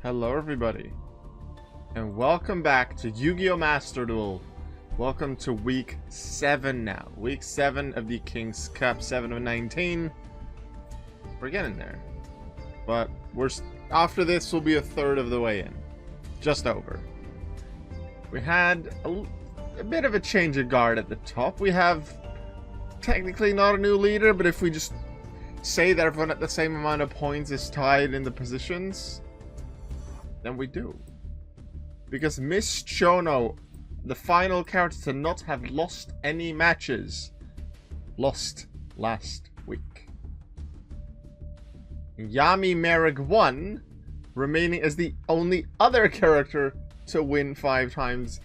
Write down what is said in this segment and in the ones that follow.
Hello everybody, and welcome back to Yu-Gi-Oh! Master Duel. Welcome to week 7 now. Week 7 of the King's Cup, 7 of 19. We're getting there. But after this will be a third of the way in. Just over. We had a bit of a change of guard at the top. We have technically not a new leader, but if we just say that everyone at the same amount of points is tied in the positions, then we do. Because Miss Chono, the final character to not have lost any matches, lost last week. Yami Marik won, remaining as the only other character to win 5 times,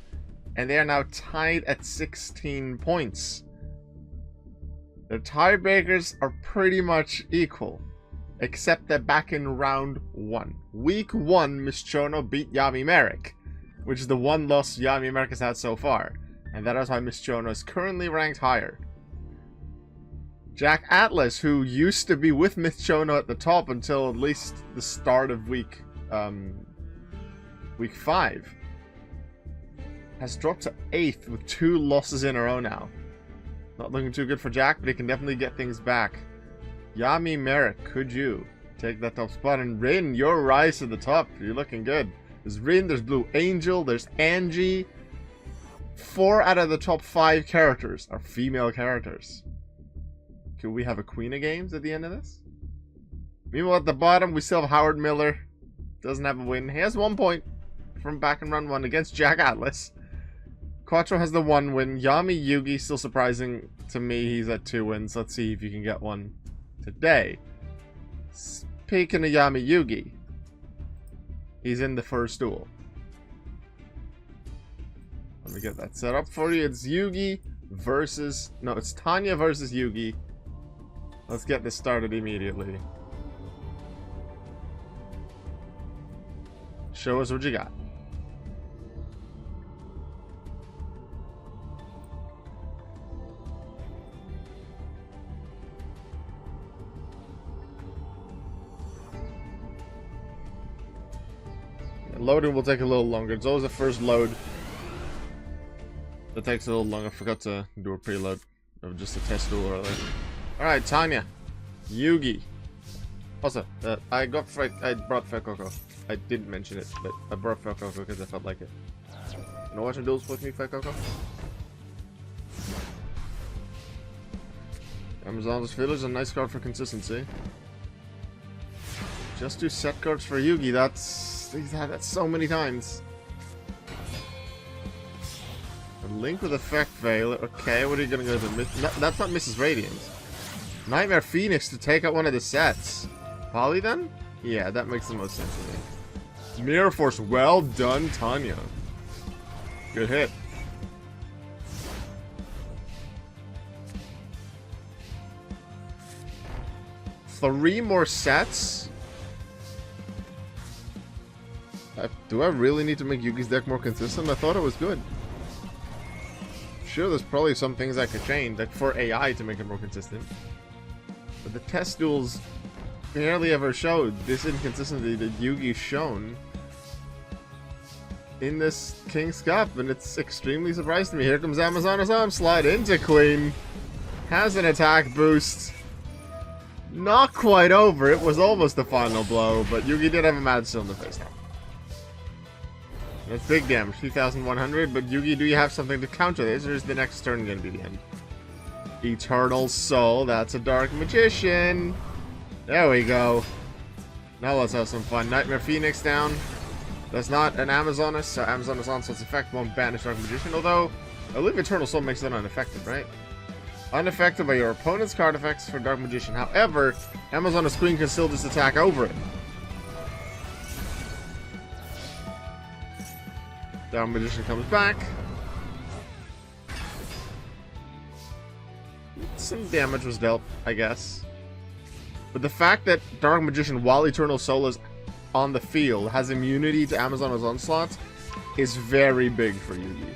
and they are now tied at 16 points. The tiebreakers are pretty much equal, except that back in round 1. Week 1, Miss Chono beat Yami Marik, which is the one loss Yami Marik has had so far, and that is why Miss Chono is currently ranked higher. Jack Atlas, who used to be with Miss Chono at the top until at least the start of week 5, has dropped to 8th with 2 losses in a row now. Not looking too good for Jack, but he can definitely get things back. Yami Marik, could you take that top spot? And Rin, your rise to the top. You're looking good. There's Rin, there's Blue Angel, there's Angie. 4 out of the top 5 characters are female characters. Could we have a Queen of Games at the end of this? Meanwhile, at the bottom, we still have Howard Miller. Doesn't have a win. He has 1 point from back in round 1 against Jack Atlas. Quattro has the 1 win. Yami Yugi, still surprising to me. He's at 2 wins. Let's see if you can get one today. Speaking of Yami Yugi, he's in the first duel. Let me get that set up for you. It's Yugi versus... No, it's Tanya versus Yugi. Let's get this started immediately. Show us what you got. Loading will take a little longer. It's always the first load that takes a little longer. I forgot to do a preload of just a test duel earlier. Alright, Tanya. Yugi. Also, I brought Fekoko. I didn't mention it, but I brought Fekoko because I felt like it. You know what duels with me, Fekoko? Amazon's Village is a nice card for consistency. Just do set cards for Yugi. He's had that so many times. A Link with Effect Veil. Okay, what are you gonna go to? That's not Mrs. Radiance. Nightmare Phoenix to take out one of the sets. Polly then? Yeah, that makes the most sense to me. Mirror Force. Well done, Tanya. Good hit. Three more sets? Do I really need to make Yugi's deck more consistent? I thought it was good. Sure, there's probably some things I could change, like for AI to make it more consistent. But the test duels barely ever showed this inconsistency that Yugi's shown in this King's Cup, and it's extremely surprising to me. Here comes Amazon's Arm, slide into Queen. Has an attack boost. Not quite over, it was almost the final blow, but Yugi did have a mad still in the face now. That's big damage, 2,100, but Yugi, do you have something to counter this, or is the next turn going to be the end? Eternal Soul, that's a Dark Magician. There we go. Now let's have some fun. Nightmare Phoenix down. That's not an Amazoness, so Amazoness Onslaught's effect won't banish Dark Magician, although I believe Eternal Soul makes it unaffected, right? Unaffected by your opponent's card effects for Dark Magician. However, Amazoness Queen can still just attack over it. Dark Magician comes back. Some damage was dealt, I guess. But the fact that Dark Magician, while Eternal Soul is on the field, has immunity to Amazon's Onslaught is very big for Yugi.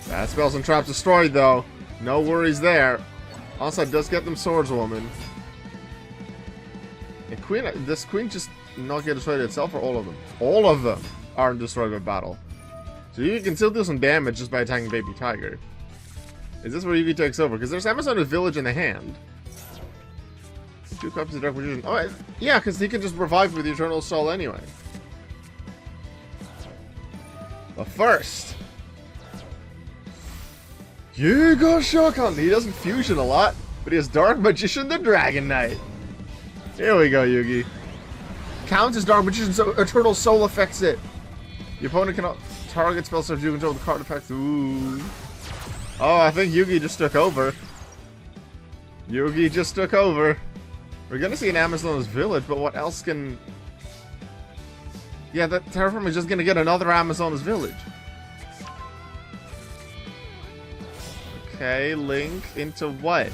Bad spells and traps destroyed, though. No worries there. Onslaught does get them Swordswoman. The queen, does queen just not get destroyed itself, or all of them? All of them aren't destroyed by battle. So you can still do some damage just by attacking baby tiger. Is this where Yugi takes over? Because there's Amazon's village in the hand. 2 copies of Dark Magician. Oh, yeah, because he can just revive with the Eternal Soul anyway. But first, Yugo Shokan. He doesn't fusion a lot, but he has Dark Magician the Dragon Knight. Here we go, Yugi. Counts as Dark Magician, so Eternal Soul affects it. The opponent cannot target spells if you control the card effects. Ooh. Oh, I think Yugi just took over. Yugi just took over. We're gonna see an Amazon's village, but what else can... Yeah, that Terraform is just gonna get another Amazon's village. Okay, Link into what?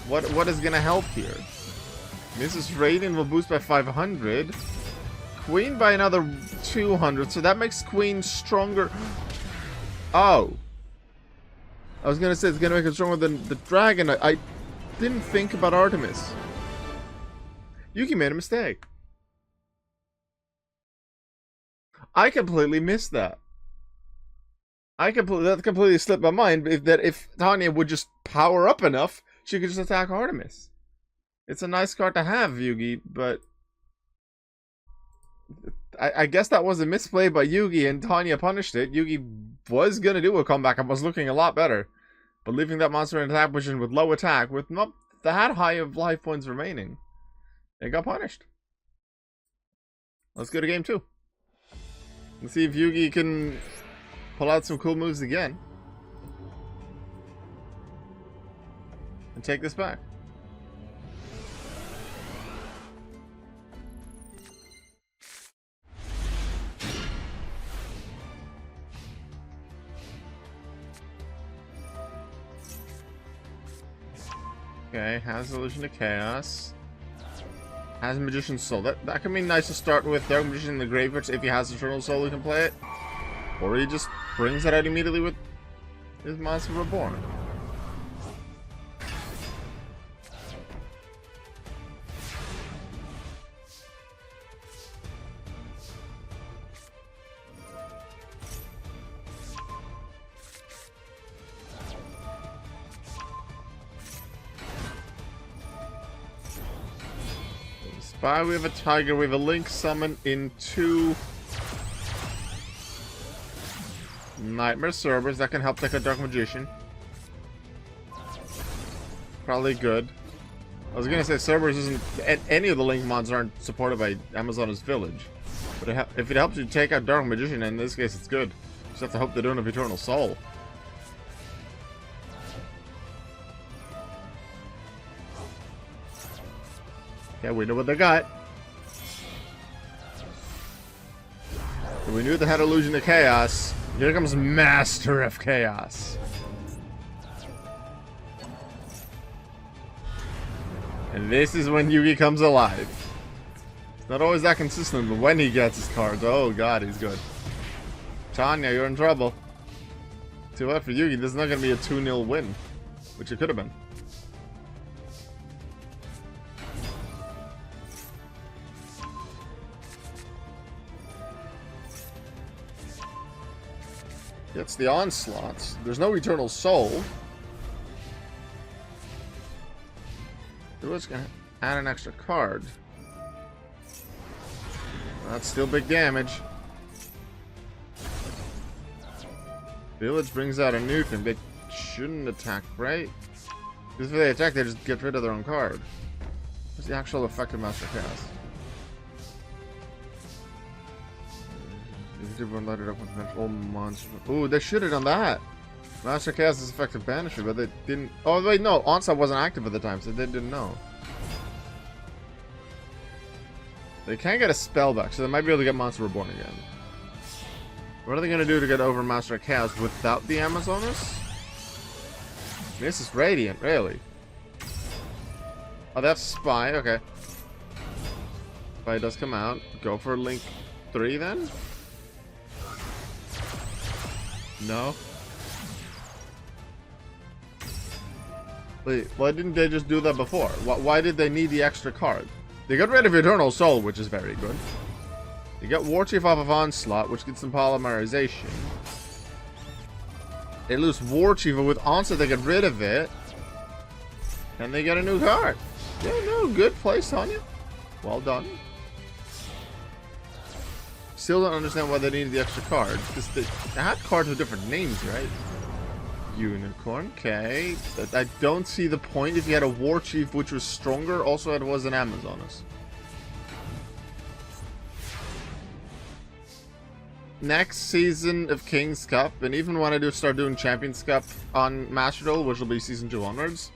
What is gonna help here? Mrs. Radiant will boost by 500. Queen by another 200, so that makes Queen stronger. Oh. I was gonna say it's gonna make it stronger than the dragon. I didn't think about Artemis. Yugi made a mistake. I completely missed that. That completely slipped my mind. If Tanya would just power up enough, she could just attack Artemis. It's a nice card to have, Yugi, but I guess that was a misplay by Yugi, and Tanya punished it. Yugi was gonna do a comeback and was looking a lot better, but leaving that monster in attack position with low attack, with not that high of life points remaining, it got punished. Let's go to game 2. Let's see if Yugi can pull out some cool moves again and take this back. Okay, has Illusion of Chaos. Has Magician's Soul. That can be nice to start with. Dark Magician in the graveyard, if he has Eternal Soul, he can play it. Or he just brings it out immediately with his Monster Reborn. Spy, we have a Tiger, we have a Link summon into Nightmare Cerberus. That can help take a Dark Magician. Probably good. I was gonna say Cerberus isn't... Any of the Link mods aren't supported by Amazon's Village. But if it helps you take out Dark Magician, in this case it's good. Just have to hope they don't have Eternal Soul. Okay, we know what they got. We knew they had Illusion of Chaos. Here comes Master of Chaos. And this is when Yugi comes alive. It's not always that consistent, but when he gets his cards, oh god, he's good. Tanya, you're in trouble. Too bad for Yugi, this is not going to be a 2-0 win. Which it could have been. It's the Onslaught. There's no Eternal Soul. Duel's gonna add an extra card. That's still big damage. Village brings out a nuke and they shouldn't attack, right? Because if they attack, they just get rid of their own card. What's the actual effect of Master Chaos? Light it up with all monsters. Ooh, they should have done that. Master Chaos is effective banishment, but they didn't. Oh wait, no, Onslaught wasn't active at the time, so they didn't know. They can't get a spell back, so they might be able to get Monster Reborn again. What are they gonna do to get over Master Chaos without the Amazonas? This is Radiant, really. Oh, that's Spy. Okay. Spy does come out. Go for Link 3 then. No. Wait, why didn't they just do that before? Why did they need the extra card? They got rid of Eternal Soul, which is very good. They get War Chief off of Onslaught, which gets them polymerization. They lose War Chief, but with Onslaught they get rid of it. And they get a new card. Yeah, no, good play, Tanya. Well done. Still don't understand why they needed the extra card. Because they had cards with different names, right? Unicorn, okay. I don't see the point if you had a War Chief which was stronger, also it was an Amazoness. Next season of King's Cup, and even when I do start doing Champions Cup on Master Duel, which will be season 2 onwards,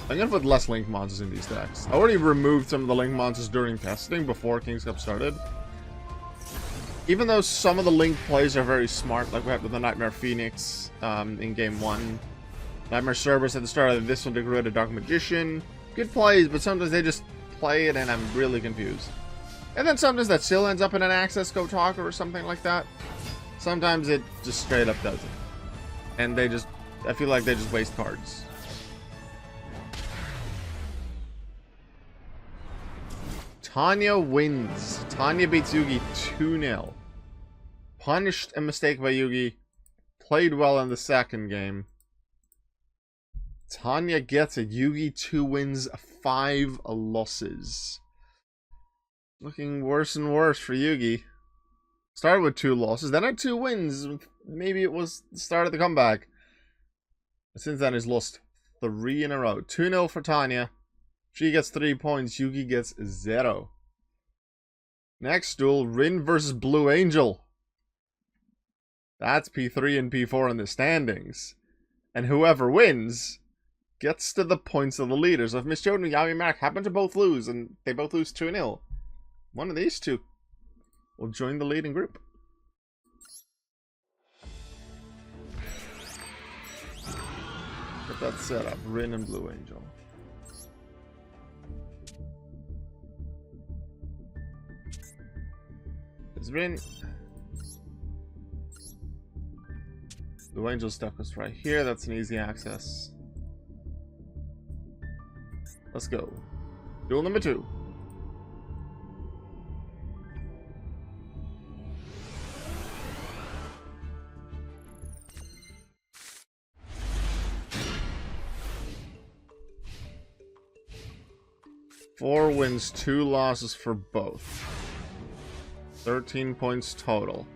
I'm gonna put less Link monsters in these decks. I already removed some of the Link monsters during testing before King's Cup started. Even though some of the Link plays are very smart, like we had with the Nightmare Phoenix in Game 1. Nightmare Cerberus at the start of this one to get rid of Dark Magician. Good plays, but sometimes they just play it and I'm really confused. And then sometimes that still ends up in an Access Go Talker or something like that. Sometimes it just straight up doesn't. And they just, I feel like they just waste cards. Tanya wins. Tanya beats Yugi 2-0. Punished a mistake by Yugi. Played well in the second game. Tanya gets it. Yugi 2 wins, 5 losses. Looking worse and worse for Yugi. Started with 2 losses, then had 2 wins. Maybe it was the start of the comeback. But since then, he's lost 3 in a row. 2-0 for Tanya. She gets 3 points. Yugi gets 0. Next duel, Rin versus Blue Angel. That's P3 and P4 in the standings. And whoever wins gets to the points of the leaders. So if Miss Chono and Yami Marik happen to both lose, and they both lose 2-0, one of these two will join the leading group. Get that set up. Rin and Blue Angel. Is Rin... Blue Angel stuck us right here. That's an easy access. Let's go. Duel number 2. Four wins, 2 losses for both. 13 points total.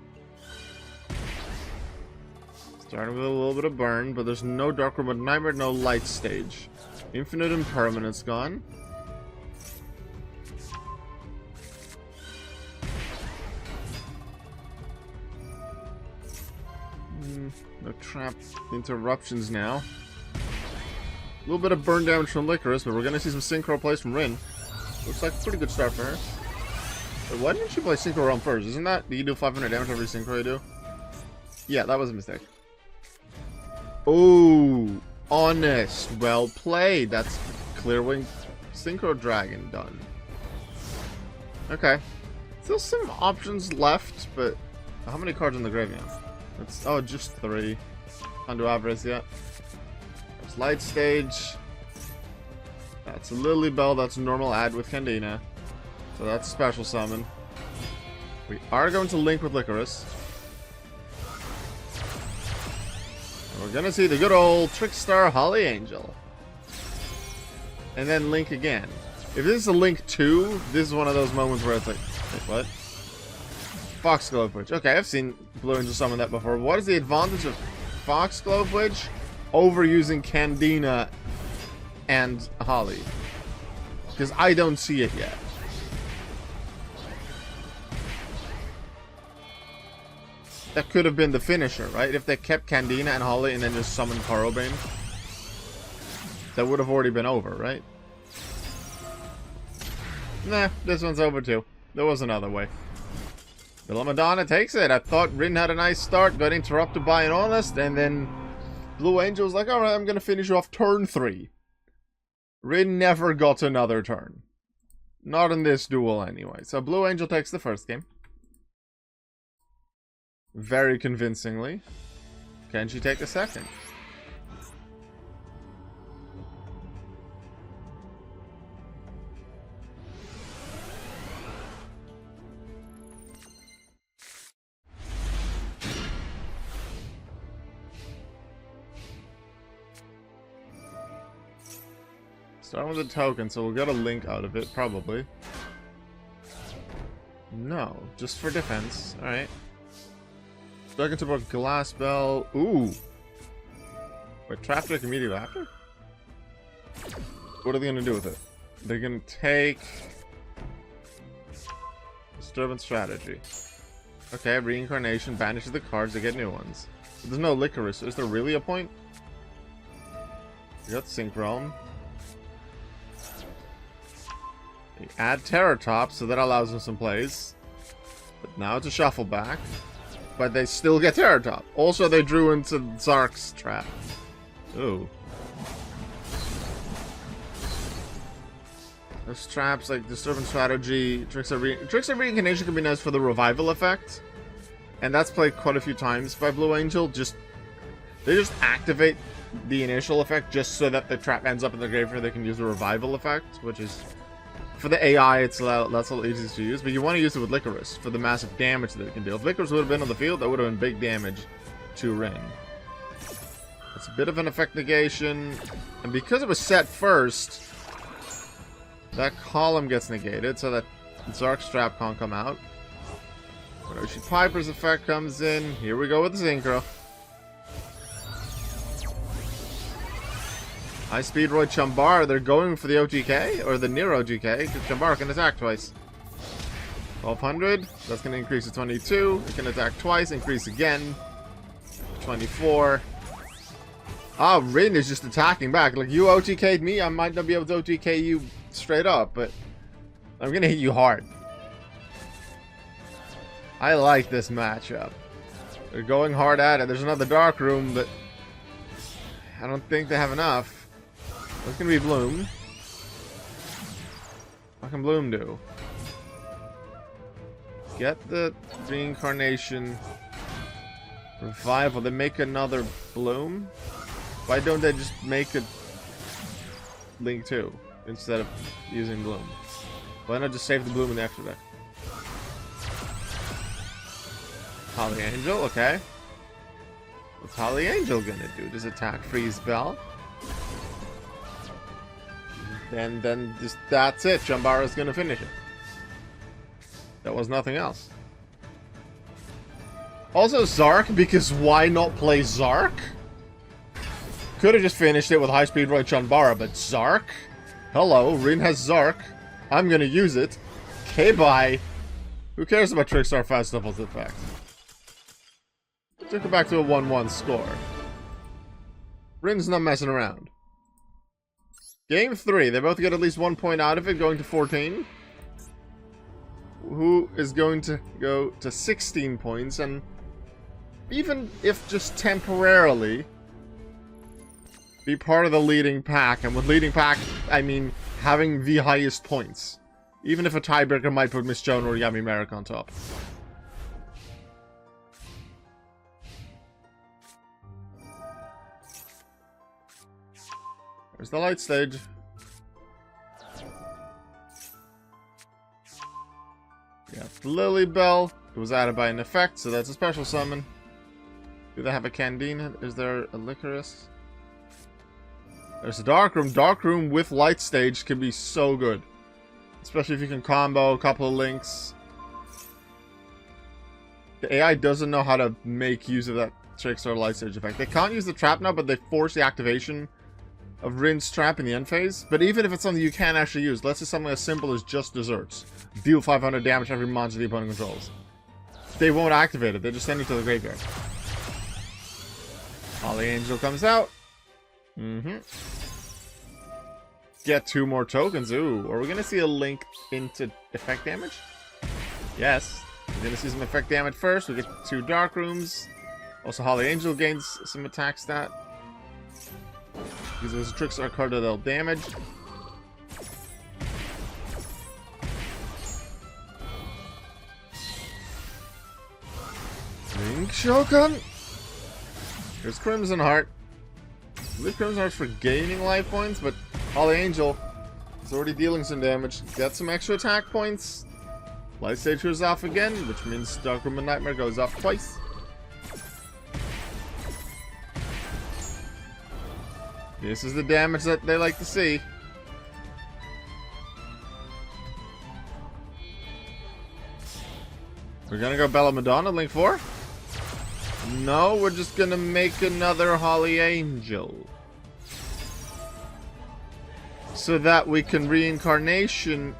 Starting with a little bit of burn, but there's no Dark Room of Nightmare, no Light Stage. Infinite Impermanence gone. No trap interruptions now. A little bit of burn damage from Licorice, but we're gonna see some Synchro plays from Rin. Looks like a pretty good start for her. But why didn't she play Synchro Realm first? Isn't that, do you do 500 damage every Synchro you do? Yeah, that was a mistake. Oh, honest. Well played. That's Clearwing Synchro Dragon done. Okay. Still some options left, but how many cards in the graveyard? That's, oh, just 3. Can't do Avarice yet. There's Light Stage. That's a Lily Bell. That's a normal add with Candina. So that's a special summon. We are going to link with Licorice. And we're going to see the good old Trickstar Holly Angel. And then link again. If this is a link 2, this is one of those moments where it's like, wait, what? Foxglove Witch. Okay, I've seen Blue Angel summon that before. What is the advantage of Foxglove Witch over using Candina and Holly? Because I don't see it yet. That could have been the finisher, right? If they kept Candina and Holly and then just summoned Carobane, that would have already been over, right? Nah, this one's over too. There was another way. Villa Madonna takes it. I thought Rin had a nice start, got interrupted by an Honest, and then Blue Angel was like, alright, I'm going to finish off turn 3. Rin never got another turn. Not in this duel anyway. So Blue Angel takes the first game. Very convincingly. Can she take the second? Start with a token, so we'll get a link out of it, probably. No, just for defense. Alright. Stuck into a glass bell. Ooh. Wait, traffic immediately after? What are they going to do with it? They're going to take... Disturbance strategy. Okay, reincarnation banishes the cards to get new ones. But there's no licorice. Is there really a point? You got Sync Realm. You add Terror Top, so that allows them some plays. But now it's a shuffle back. But they still get Terror Top. Also, they drew into Zark's trap. Ooh. There's traps like Disturbance Strategy, Tricks of Reincarnation can be nice for the revival effect. And that's played quite a few times by Blue Angel. They just activate the initial effect just so that the trap ends up in the graveyard. They can use the revival effect, which is... For the AI, it's that's a little easiest to use. But you want to use it with Licorice for the massive damage that it can deal. If Licorice would have been on the field, that would have been big damage to Rin. It's a bit of an effect negation. And because it was set first... That column gets negated, so that Zark's trap can't come out. Orochi Piper's effect comes in. Here we go with the Synchro. High Speed Roy Chambara, they're going for the OTK, or the near OTK, because Chambara can attack twice. 1200, that's going to increase to 22. It can attack twice, increase again. 24. Ah, Rin is just attacking back. Like, you OTK'd me, I might not be able to OTK you straight up, but I'm gonna hit you hard. I like this matchup. They're going hard at it. There's another Dark Room, but I don't think they have enough. What's gonna be Bloom? What can Bloom do? Get the reincarnation revival. They make another Bloom? Why don't they just make a Link 2? Instead of using Bloom. Why not just save the Bloom in the extra deck? Holly Angel, okay. What's Holly Angel gonna do? Does attack freeze Bell? Then just that's it. Chambara's gonna finish it. That was nothing else. Also Zark, because why not play Zark? Could have just finished it with High Speed Roy Chambara, but Zark? Hello, Rin has Zark. I'm gonna use it. Okay, bye. Who cares about Trickstar Fast Doubles effect? Took it back to a 1-1 score. Rin's not messing around. Game 3. They both get at least 1 point out of it, going to 14. Who is going to go to 16 points, and even if just temporarily... be part of the leading pack, and with leading pack, I mean having the highest points. Even if a tiebreaker might put Miss Chono or Yami Marik on top. There's the light stage. Yeah, Lily Bell. It was added by an effect, so that's a special summon. Do they have a Candine? Is there a Licorice? There's a Dark Room. Dark Room with Light Stage can be so good. Especially if you can combo a couple of links. The AI doesn't know how to make use of that Trickstar Light Stage effect. They can't use the trap now, but they force the activation of Rin's trap in the end phase. But even if it's something you can actually use, let's say something as simple as just Desserts. Deal 500 damage to every monster the opponent controls. They won't activate it. They just send it to the graveyard. Holly Angel comes out. Get 2 more tokens. Ooh, are we gonna see a link into effect damage? Yes. We're gonna see some effect damage first. We get 2 Dark Rooms. Also, Holly Angel gains some attack stat. Because there's a Trickstar card that'll damage. Link Shogun. Here's Crimson Heart. I believe Crimson Heart's for gaining life points, but Holly Angel is already dealing some damage. Get some extra attack points. Light Stage goes off again, which means Dark Room and Nightmare goes off twice. This is the damage that they like to see. We're gonna go Bella Madonna, Link 4? No, we're just gonna make another Holly Angel. So that we can reincarnation...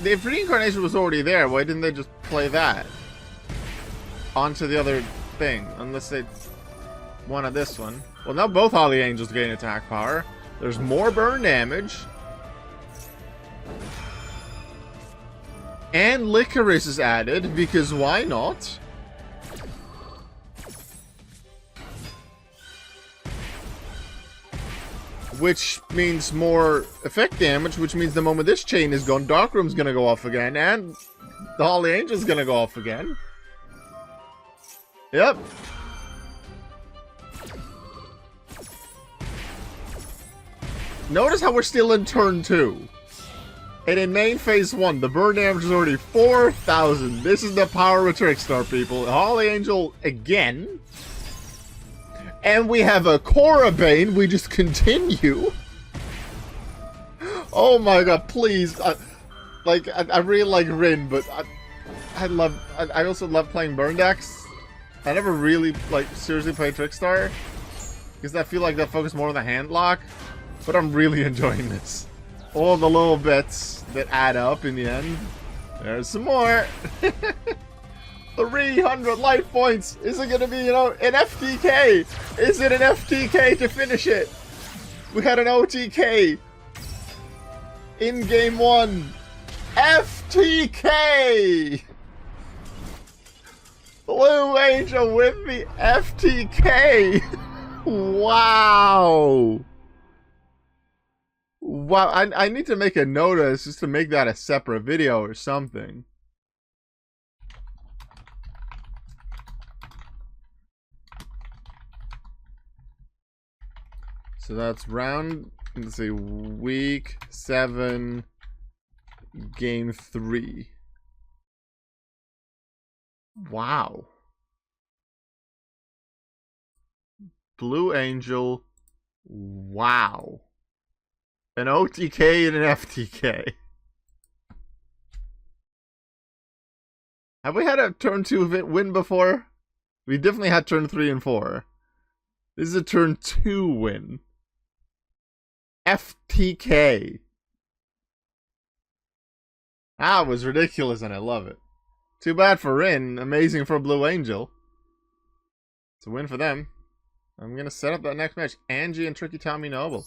If reincarnation was already there, why didn't they just play that? Onto the other thing, unless they wanted this one. Well, now both Holly Angels gain attack power. There's more burn damage. And Licorice is added, because why not? Which means more effect damage, which means the moment this chain is gone, Darkroom's gonna go off again, and the Holly Angel's gonna go off again. Yep. Notice how we're still in turn 2. And in main phase 1, the burn damage is already 4,000. This is the power of Trickstar, people. Holly Angel again. And we have a Korrabane. We just continue. Oh my god, please. I really like Rin, but I also love playing burn decks. I never really, seriously played Trickstar. Because I feel like they focus more on the hand lock. But I'm really enjoying this. All the little bits that add up in the end. There's some more. 300 life points. Is it going to be, an FTK? Is it an FTK to finish it? We had an OTK in game 1. FTK! Blue Angel with the FTK. Wow. Wow, I need to make a note of this just to make that a separate video or something. So that's let's see, week 7, game 3. Wow. Blue Angel. Wow. An OTK and an FTK. Have we had a turn 2 win before? We definitely had turn 3 and 4. This is a turn 2 win. FTK. That was ridiculous and I love it. Too bad for Rin. Amazing for Blue Angel. It's a win for them. I'm going to set up that next match. Angie and Tricky Tommy Noble.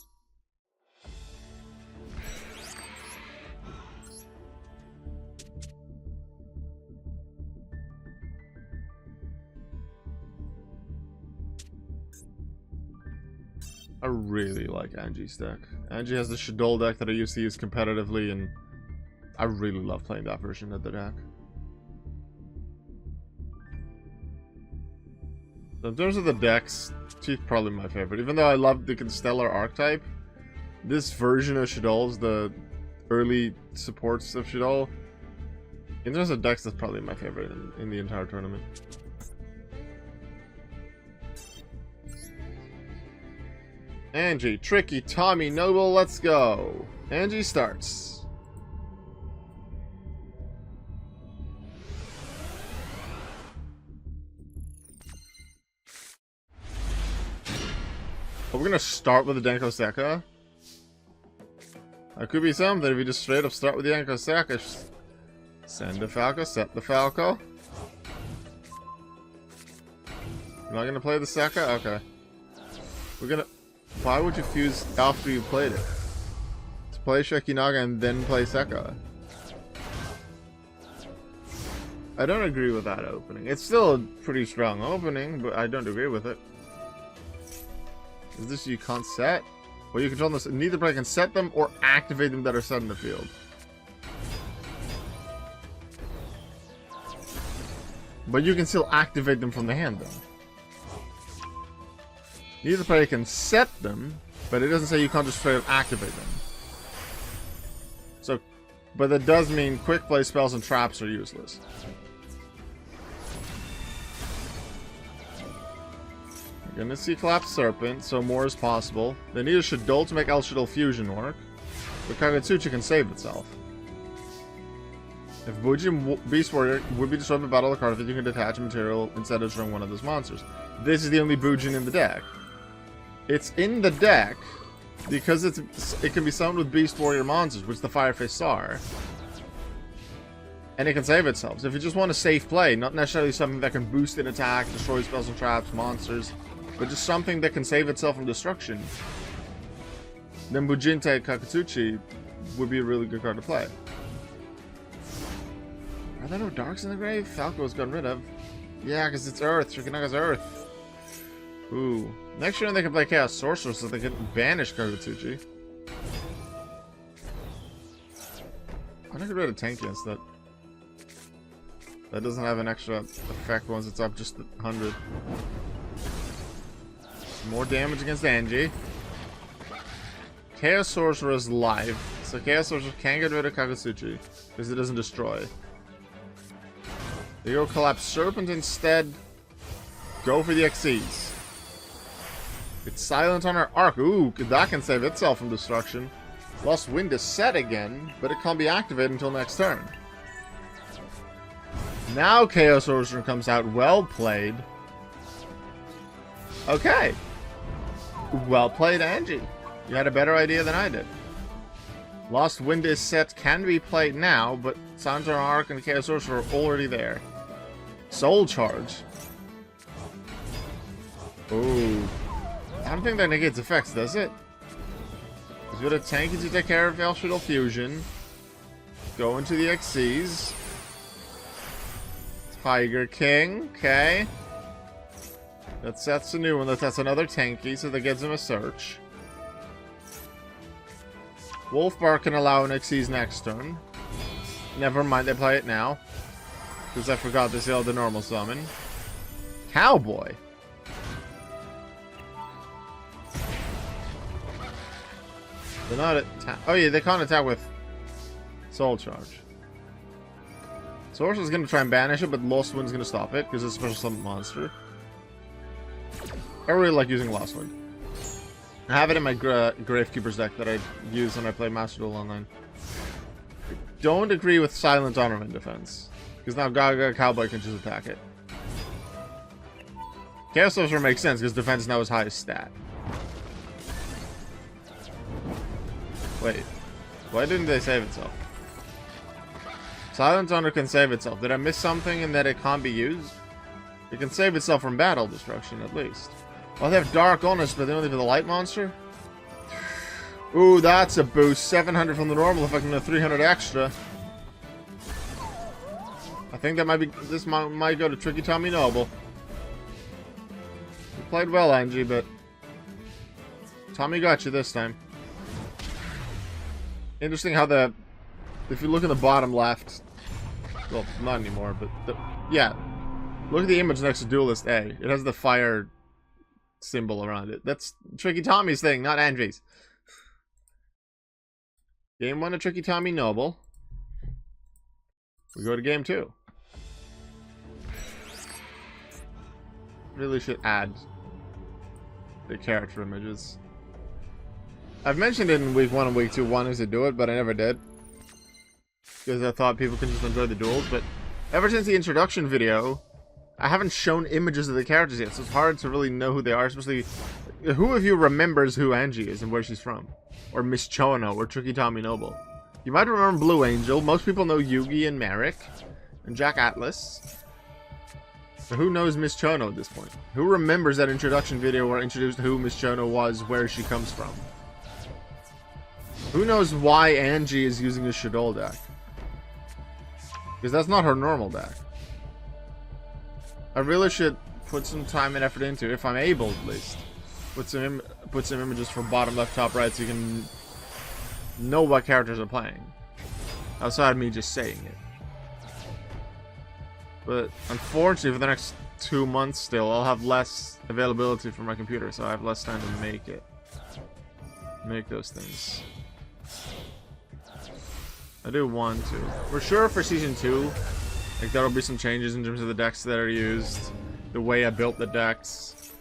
I really like Angie's deck. Angie has the Shadol deck that I used to use competitively, and I really love playing that version of the deck. So in terms of the decks, she's probably my favorite. Even though I love the Constellar archetype, this version of Shadol's the early supports of Shadol. In terms of decks, that's probably my favorite in the entire tournament. Angie, Tricky, Tommy, Noble, let's go. Angie starts. We're gonna start with the Denko Sekka. That could be something if you just straight up start with the Denko Sekka. Send the Falco, set the Falco. Am I gonna play the Sekka? Okay. We're gonna... Why would you fuse after you played it? To play Shekinaga and then play Sekka. I don't agree with that opening. It's still a pretty strong opening, but I don't agree with it. Is this you can't set? Well, you control this. Neither player can set them or activate them that are set in the field. But you can still activate them from the hand, though. Neither player can set them, but it doesn't say you can't just straight up activate them. So, but that does mean quick play spells and traps are useless. You're gonna see Collapse Serpent, so more is possible. They need a Shadol to make El Shadol Fusion work. But Kagetsuchi can save itself. If Bujin Beast Warrior would be destroyed by battle of a card, you can detach a material instead of destroying one of those monsters. This is the only Bujin in the deck. It's in the deck because it can be summoned with Beast Warrior monsters, which the Firefists are. And it can save itself. So if you just want a safe play, not necessarily something that can boost in attack, destroy spells and traps, monsters, but just something that can save itself from destruction, then Bujinte Kakatsuchi would be a really good card to play. Are there no darks in the grave? Falco's gotten rid of. Yeah, because it's Earth. Shikanaga's Earth. Ooh. Next turn they can play Chaos Sorcerer so they can banish Kakatsuchi. I'm gonna get rid of Tenki instead. That doesn't have an extra effect once it's up just 100. More damage against Angie. Chaos Sorcerer is live, so Chaos Sorcerer can't get rid of Kakatsuchi because it doesn't destroy. They go Collapse Serpent instead. Go for the Xyz. It's silent on our arc. Ooh, that can save itself from destruction. Lost Wind is set again, but it can't be activated until next turn. Now Chaos Sorcerer comes out. Well played. Okay. Well played, Angie. You had a better idea than I did. Lost Wind is set, can be played now, but Silent on Arc and Chaos Sorcerer are already there. Soul Charge. Ooh. I don't think that negates effects, does it? Because with a tank, to take care of Elshadal Fusion. Go into the Xyz. Tiger King. Okay. That's a new one. That's another tanky, so that gives him a search. Wolfbar can allow an Xyz next turn. Never mind, they play it now. Because I forgot they still have the normal summon. Cowboy. They're not attack. Oh yeah, they can't attack with Soul Charge. Sorcerer's gonna try and banish it, but Lost Wind's gonna stop it because it's a special summon monster. I really like using Lost Wind. I have it in my Gravekeeper's deck that I use when I play Master Duel Online. I don't agree with Silent Honor in defense. Because now Gaga Cowboy can just attack it. Chaos Sorcerer makes sense because defense is now his highest stat. Wait. Why didn't they save itself? Silent Honor can save itself. Did I miss something in that it can't be used? It can save itself from battle destruction at least. Oh, they have Dark Honest, but they only have the light monster? Ooh, that's a boost. 700 from the normal effect and a 300 extra. I think that might be... This might go to Tricky Tommy Noble. You played well, Angie, but... Tommy got you this time. Interesting how the... If you look in the bottom left... Well, not anymore, but... Yeah. Look at the image next to Duelist A. It has the fire symbol around it. That's Tricky Tommy's thing, not Angie's. Game 1 of Tricky Tommy Noble. We go to game 2. Really should add the character images. I've mentioned it in week 1 and week 2 wanting to do it, but I never did. Because I thought people can just enjoy the duels, but ever since the introduction video, I haven't shown images of the characters yet, so it's hard to really know who they are, especially who of you remembers who Angie is and where she's from? Or Miss Chono, or Tricky Tommy Noble. You might remember Blue Angel. Most people know Yugi and Marik, and Jack Atlas. So who knows Miss Chono at this point? Who remembers that introduction video where I introduced who Miss Chono was, where she comes from? Who knows why Angie is using a Shadol deck? Because that's not her normal deck. I really should put some time and effort into, if I'm able at least, put some images from bottom left, top right, so you can know what characters are playing. Outside of me just saying it. But unfortunately, for the next 2 months still, I'll have less availability for my computer, so I have less time to make it. Make those things. I do want to. For sure for Season 2, like there'll be some changes in terms of the decks that are used, the way I built the decks.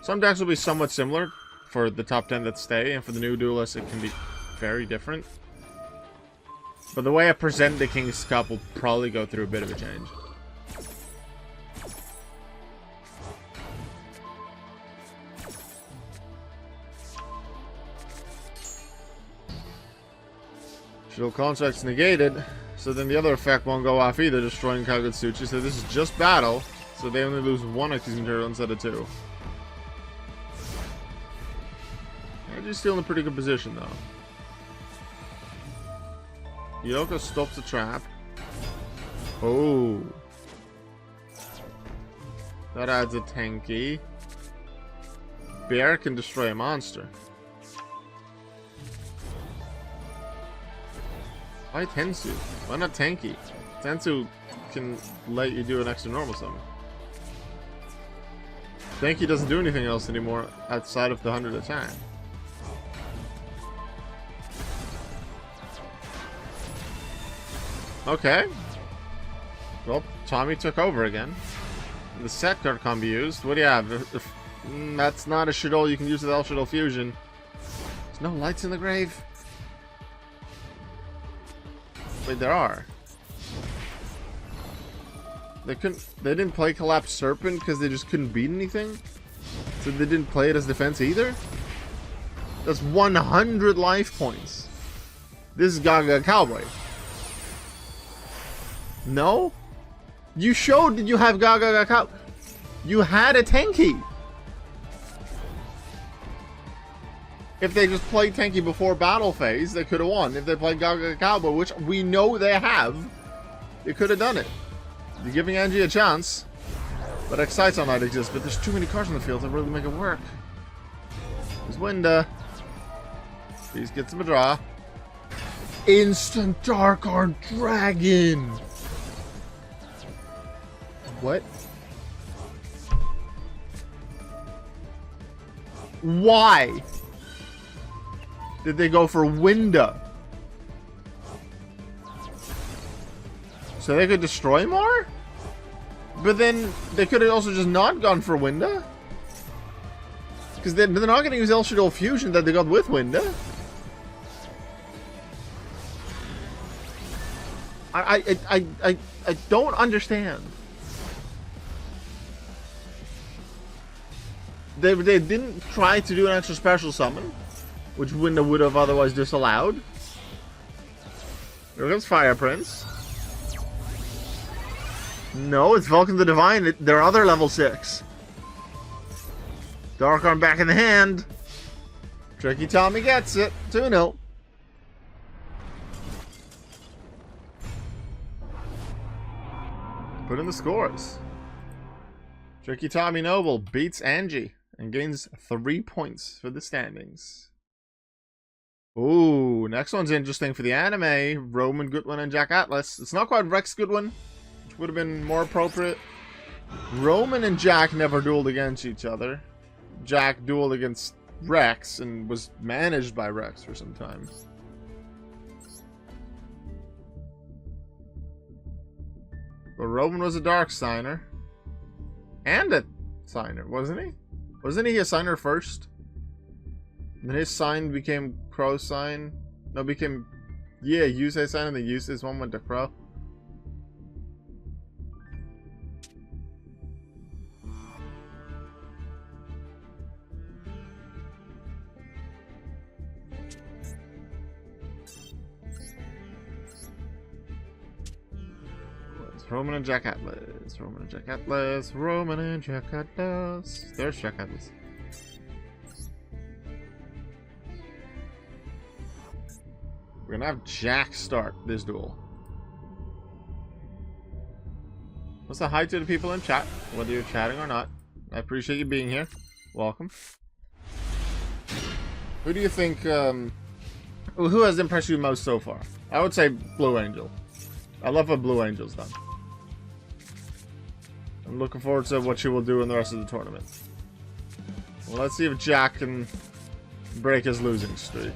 Some decks will be somewhat similar for the top 10 that stay, and for the new duelists it can be very different. But the way I present the King's Cup will probably go through a bit of a change. Shield contract's negated, so then the other effect won't go off either, destroying Kagutsuchi. So this is just battle, so they only lose 1 of these material instead of 2. Angie's still in a pretty good position, though. Yoko stops the trap. Oh. That adds a Tenki. Bear can destroy a monster. Why Tensu? Why not Tenki? Tensu can let you do an extra normal summon. Tenki doesn't do anything else anymore outside of the 100 attack. Okay. Well, Tommy took over again. The set card can't be used. What do you have? That's not a Shadol. You can use the El Shadol Fusion. There's no lights in the grave. Wait, there are. They didn't play Collapse Serpent because they just couldn't beat anything? So they didn't play it as defense either? That's 100 life points. This is Gaga Cowboy. No? You showed that you have Gaga Cowboy. You had a Tenki. If they just played Tenki before battle phase, they could have won. If they played Gaga Cowboy, which we know they have, they could have done it. You're giving Angie a chance. But Excite's might exist, but there's too many cards on the field to really make it work. There's Winda. Please get some a draw. Instant Dark Arm Dragon! What? Why did they go for Winda? So they could destroy more? But then they could have also just not gone for Winda. Because they're not going to use El Shadol Fusion that they got with Winda. I don't understand. They didn't try to do an extra special summon, which Winda would have otherwise disallowed. Here comes Fire Prince. No, it's Vulcan the Divine. They're other level 6. Dark Arm back in the hand. Tricky Tommy gets it. 2-0. Put in the scores. Tricky Tommy Noble beats Angie and gains 3 points for the standings. Ooh, next one's interesting for the anime. Roman Goodwin and Jack Atlas. It's not quite Rex Goodwin, which would have been more appropriate. Roman and Jack never dueled against each other. Jack dueled against Rex and was managed by Rex for some time. But Roman was a Dark Signer. And a Signer, wasn't he? Wasn't he a Signer first? And then his sign became Crow sign. No, became... Yeah, Yusei sign, and then Yusei's one went to Crow. Roman and Jack Atlas. Roman and Jack Atlas. Roman and Jack Atlas. There's Jack Atlas. We're gonna have Jack start this duel. Let's say hi to the people in chat, whether you're chatting or not. I appreciate you being here. Welcome. Who do you think, who has impressed you most so far? I would say Blue Angel. I love what Blue Angel's done. I'm looking forward to what she will do in the rest of the tournament. Well, let's see if Jack can break his losing streak.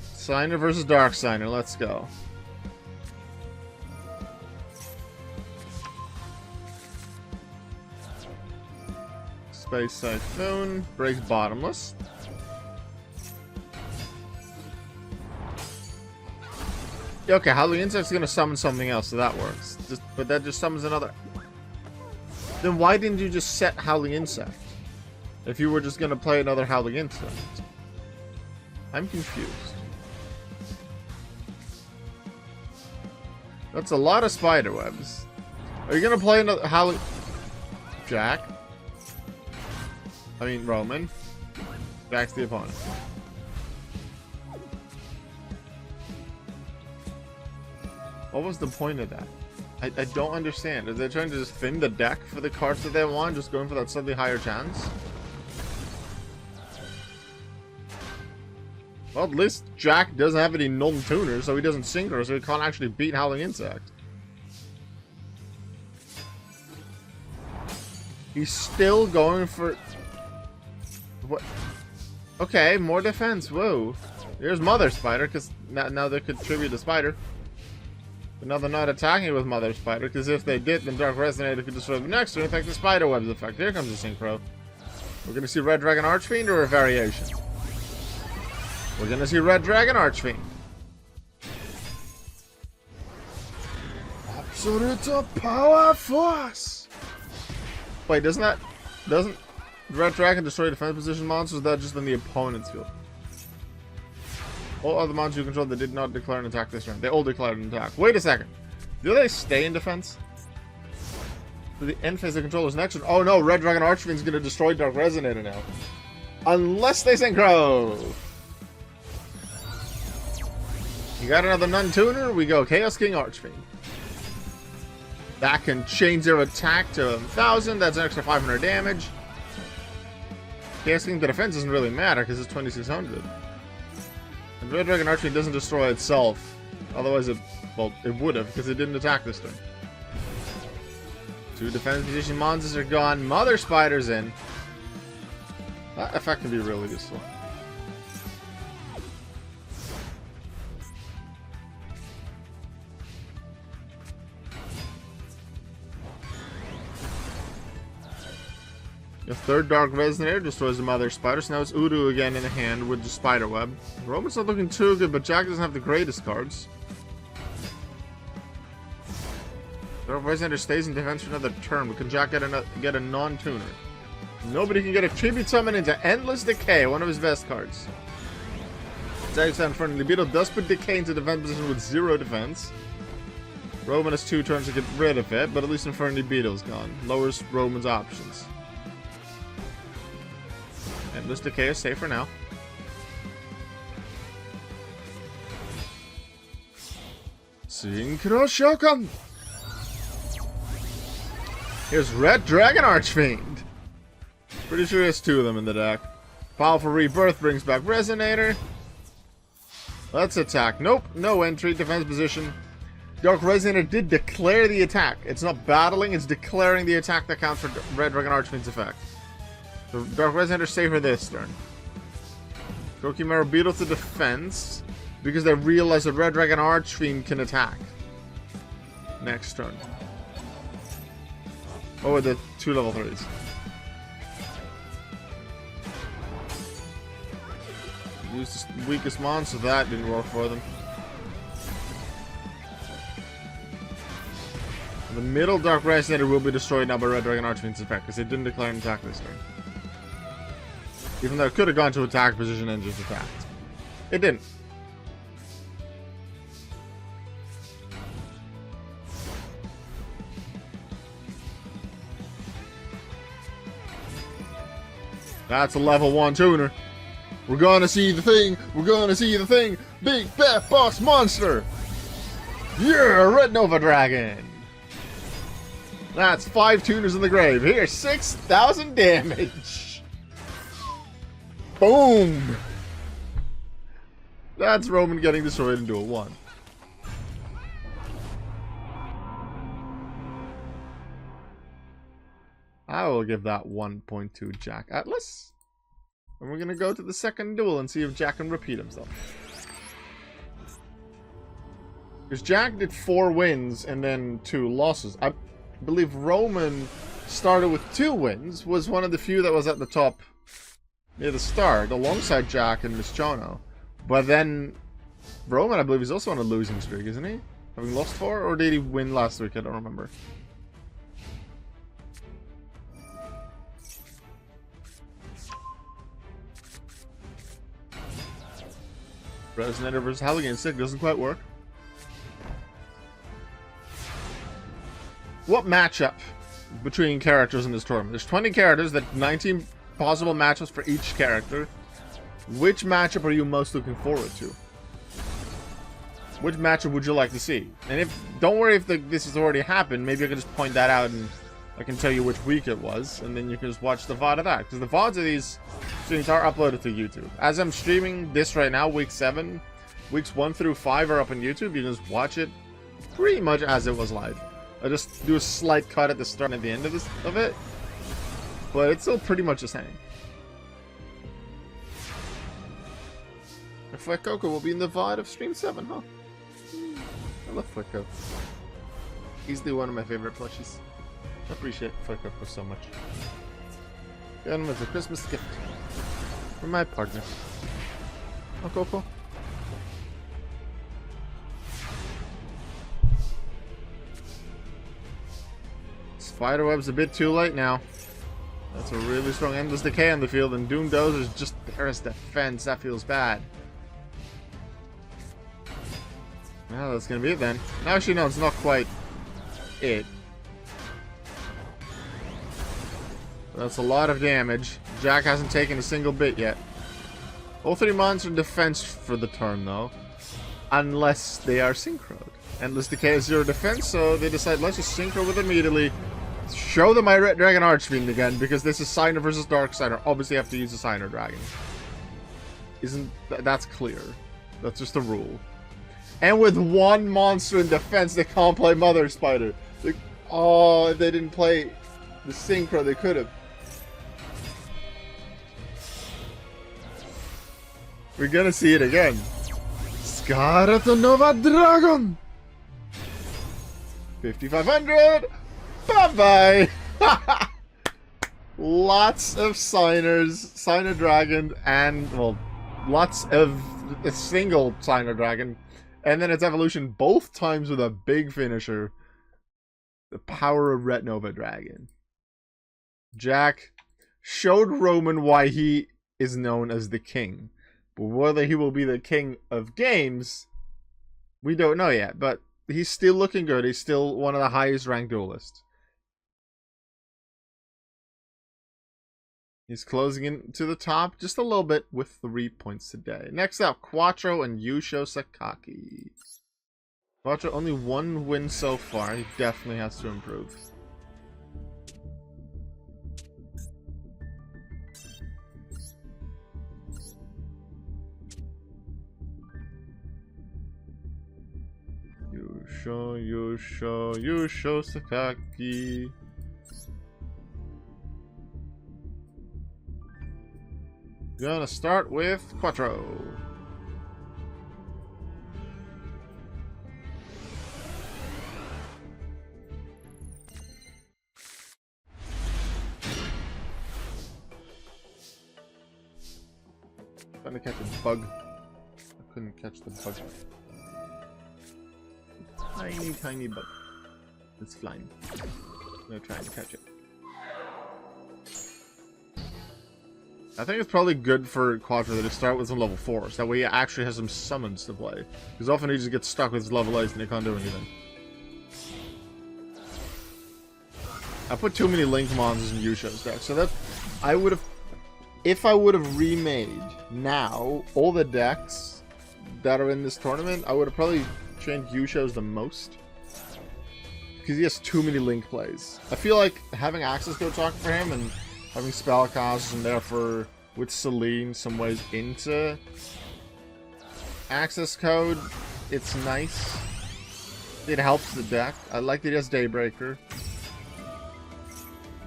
Signer versus Dark Signer. Let's go. Space Typhoon breaks Bottomless. Okay, Howling Insect's gonna summon something else, so that works. But that just summons another. Then why didn't you just set Howling Insect? If you were just gonna play another Howling Insect. I'm confused. That's a lot of spider webs. Are you gonna play another Howling... Jack? I mean, Roman. Jack's the opponent. What was the point of that? I don't understand. Are they trying to just thin the deck for the cards that they want? Just going for that slightly higher chance? Well, at least Jack doesn't have any non-tuners, so he doesn't synchro, so he can't actually beat Howling Insect. He's still going for... What? Okay, more defense. Whoa. Here's Mother Spider, because now they could tribute the Spider. But now they're not attacking with Mother Spider, because if they did, then Dark Resonator could destroy them next turn, affect the Spider Web's effect. Here comes the Synchro. We're going to see Red Dragon Archfiend or a variation? We're going to see Red Dragon Archfiend. Absolute power force! Wait, doesn't Red Dragon destroy defense position monsters? Or is that just in the opponent's field? All other monsters you control that did not declare an attack this turn. They all declared an attack. Wait a second. Do they stay in defense? To the end phase of controller's next turn. Oh no, Red Dragon Archfiend's going to destroy Dark Resonator now. Unless they synchro. You got another non-tuner? We go Chaos King Archfiend. That can change their attack to 1,000. That's an extra 500 damage. Chaos King, the defense doesn't really matter because it's 2,600. And Red Dragon Archfiend doesn't destroy itself. Otherwise, it would have because it didn't attack this turn. 2 defense position monsters are gone. Mother Spider's in. That effect can be really useful. The third Dark Resonator destroys the Mother Spider, so now it's Udu again in the hand with the Spider Web. Roman's not looking too good, but Jack doesn't have the greatest cards. Dark Resonator stays in defense for another turn, but can Jack get a non-tuner? Nobody can get a Tribute Summon into Endless Decay, one of his best cards. Jack's Infernal Beetle does put Decay into defense position with 0 defense. Roman has 2 turns to get rid of it, but at least Infernal Beetle's gone. Lowers Roman's options. Endless Decay is safe for now. Synchro Shogun! Here's Red Dragon Archfiend! Pretty sure there's 2 of them in the deck. Powerful Rebirth brings back Resonator. Let's attack. Nope, no entry, defense position. Dark Resonator did declare the attack. It's not battling, it's declaring the attack that counts for Red Dragon Archfiend's effect. The Dark Resonator safer this turn. Kokimaro Beetle to defense because they realize that Red Dragon Archfiend can attack. Next turn. Oh, the 2 level 3s. Use the weakest monster, that didn't work for them. The middle Dark Resonator will be destroyed now by Red Dragon Archfiend's effect because it didn't declare an attack this turn. Even though it could have gone to attack position and just attacked. It didn't. That's a level 1 tuner. We're gonna see the thing. We're gonna see the thing. Big fat boss monster. Yeah, Red Nova Dragon. That's 5 tuners in the grave. Here, 6,000 damage. Boom! That's Roman getting destroyed into a 1. I will give that 1.2 Jack Atlas. And we're gonna go to the second duel and see if Jack can repeat himself. Because Jack did 4 wins and then 2 losses. I believe Roman started with 2 wins, was one of the few that was at the top near the start, alongside Jack and Miss Chono. But then Roman, I believe, is also on a losing streak, isn't he? Having lost 4, or did he win last week? I don't remember. Resonator versus Halligan Sick doesn't quite work. What matchup between characters in this tournament? There's 20 characters, that 19 possible matchups for each character. Which matchup are you most looking forward to? Which matchup would you like to see? And if, don't worry if this has already happened, maybe I can just point that out and I can tell you which week it was, and then you can just watch the VOD of that. Because the VODs of these streams are uploaded to YouTube. As I'm streaming this right now, week 7, weeks 1 through 5 are up on YouTube. You can just watch it pretty much as it was live. I just do a slight cut at the start and at the end of it, but it's still pretty much the same. Fuecoco will be in the VOD of stream 7, huh? I love Fuecoco. Easily one of my favorite plushies. I appreciate Fuecoco so much. Got him as a Christmas gift from my partner. Oh, Coco. Spiderweb's a bit too late now. That's a really strong Endless Decay on the field, and Doom Dozer's just there as defense. That feels bad. Well, that's gonna be it then. Actually, no, it's not quite it. That's a lot of damage. Jack hasn't taken a single bit yet. All 3 monsters are defense for the turn, though. Unless they are synchroed. Endless Decay is 0 defense, so they decide, let's just synchro with it immediately. Show them my Red Dragon Archfiend again, because this is Signer versus Darksider. Obviously, I have to use a Signer Dragon. That's clear. That's just a rule. And with 1 monster in defense, they can't play Mother Spider. Like, oh, if they didn't play the synchro, they could have. We're gonna see it again. Scarlet Nova Dragon! 5,500! Bye-bye! Lots of Signers, Signer Dragon, and, well, lots of a single Signer Dragon. And then its evolution both times with a big finisher. The power of Ret Nova Dragon. Jack showed Roman why he is known as the king. But whether he will be the king of games, we don't know yet. But he's still looking good. He's still one of the highest ranked duelists. He's closing in to the top just a little bit with 3 points today. Next up, Quattro and Yusho Sakaki. Quattro only 1 win so far. He definitely has to improve. Yusho Sakaki. Gonna start with Quattro. Trying to catch a bug. I couldn't catch the bug. Tiny, tiny bug. It's flying. I'm gonna try and catch it. I think it's probably good for Quattro that he start with some level 4s. That way he actually has some summons to play. Because often he just gets stuck with his level 8s and he can't do anything. I put too many Link monsters in Yusho's deck. So that I would have... If I would have remade now all the decks that are in this tournament, I would have probably changed Yusho's the most. Because he has too many Link plays. I feel like having access code talk for him and having spellcasters and therefore with Celine some ways into access code, it's nice. It helps the deck. I like that he has Daybreaker.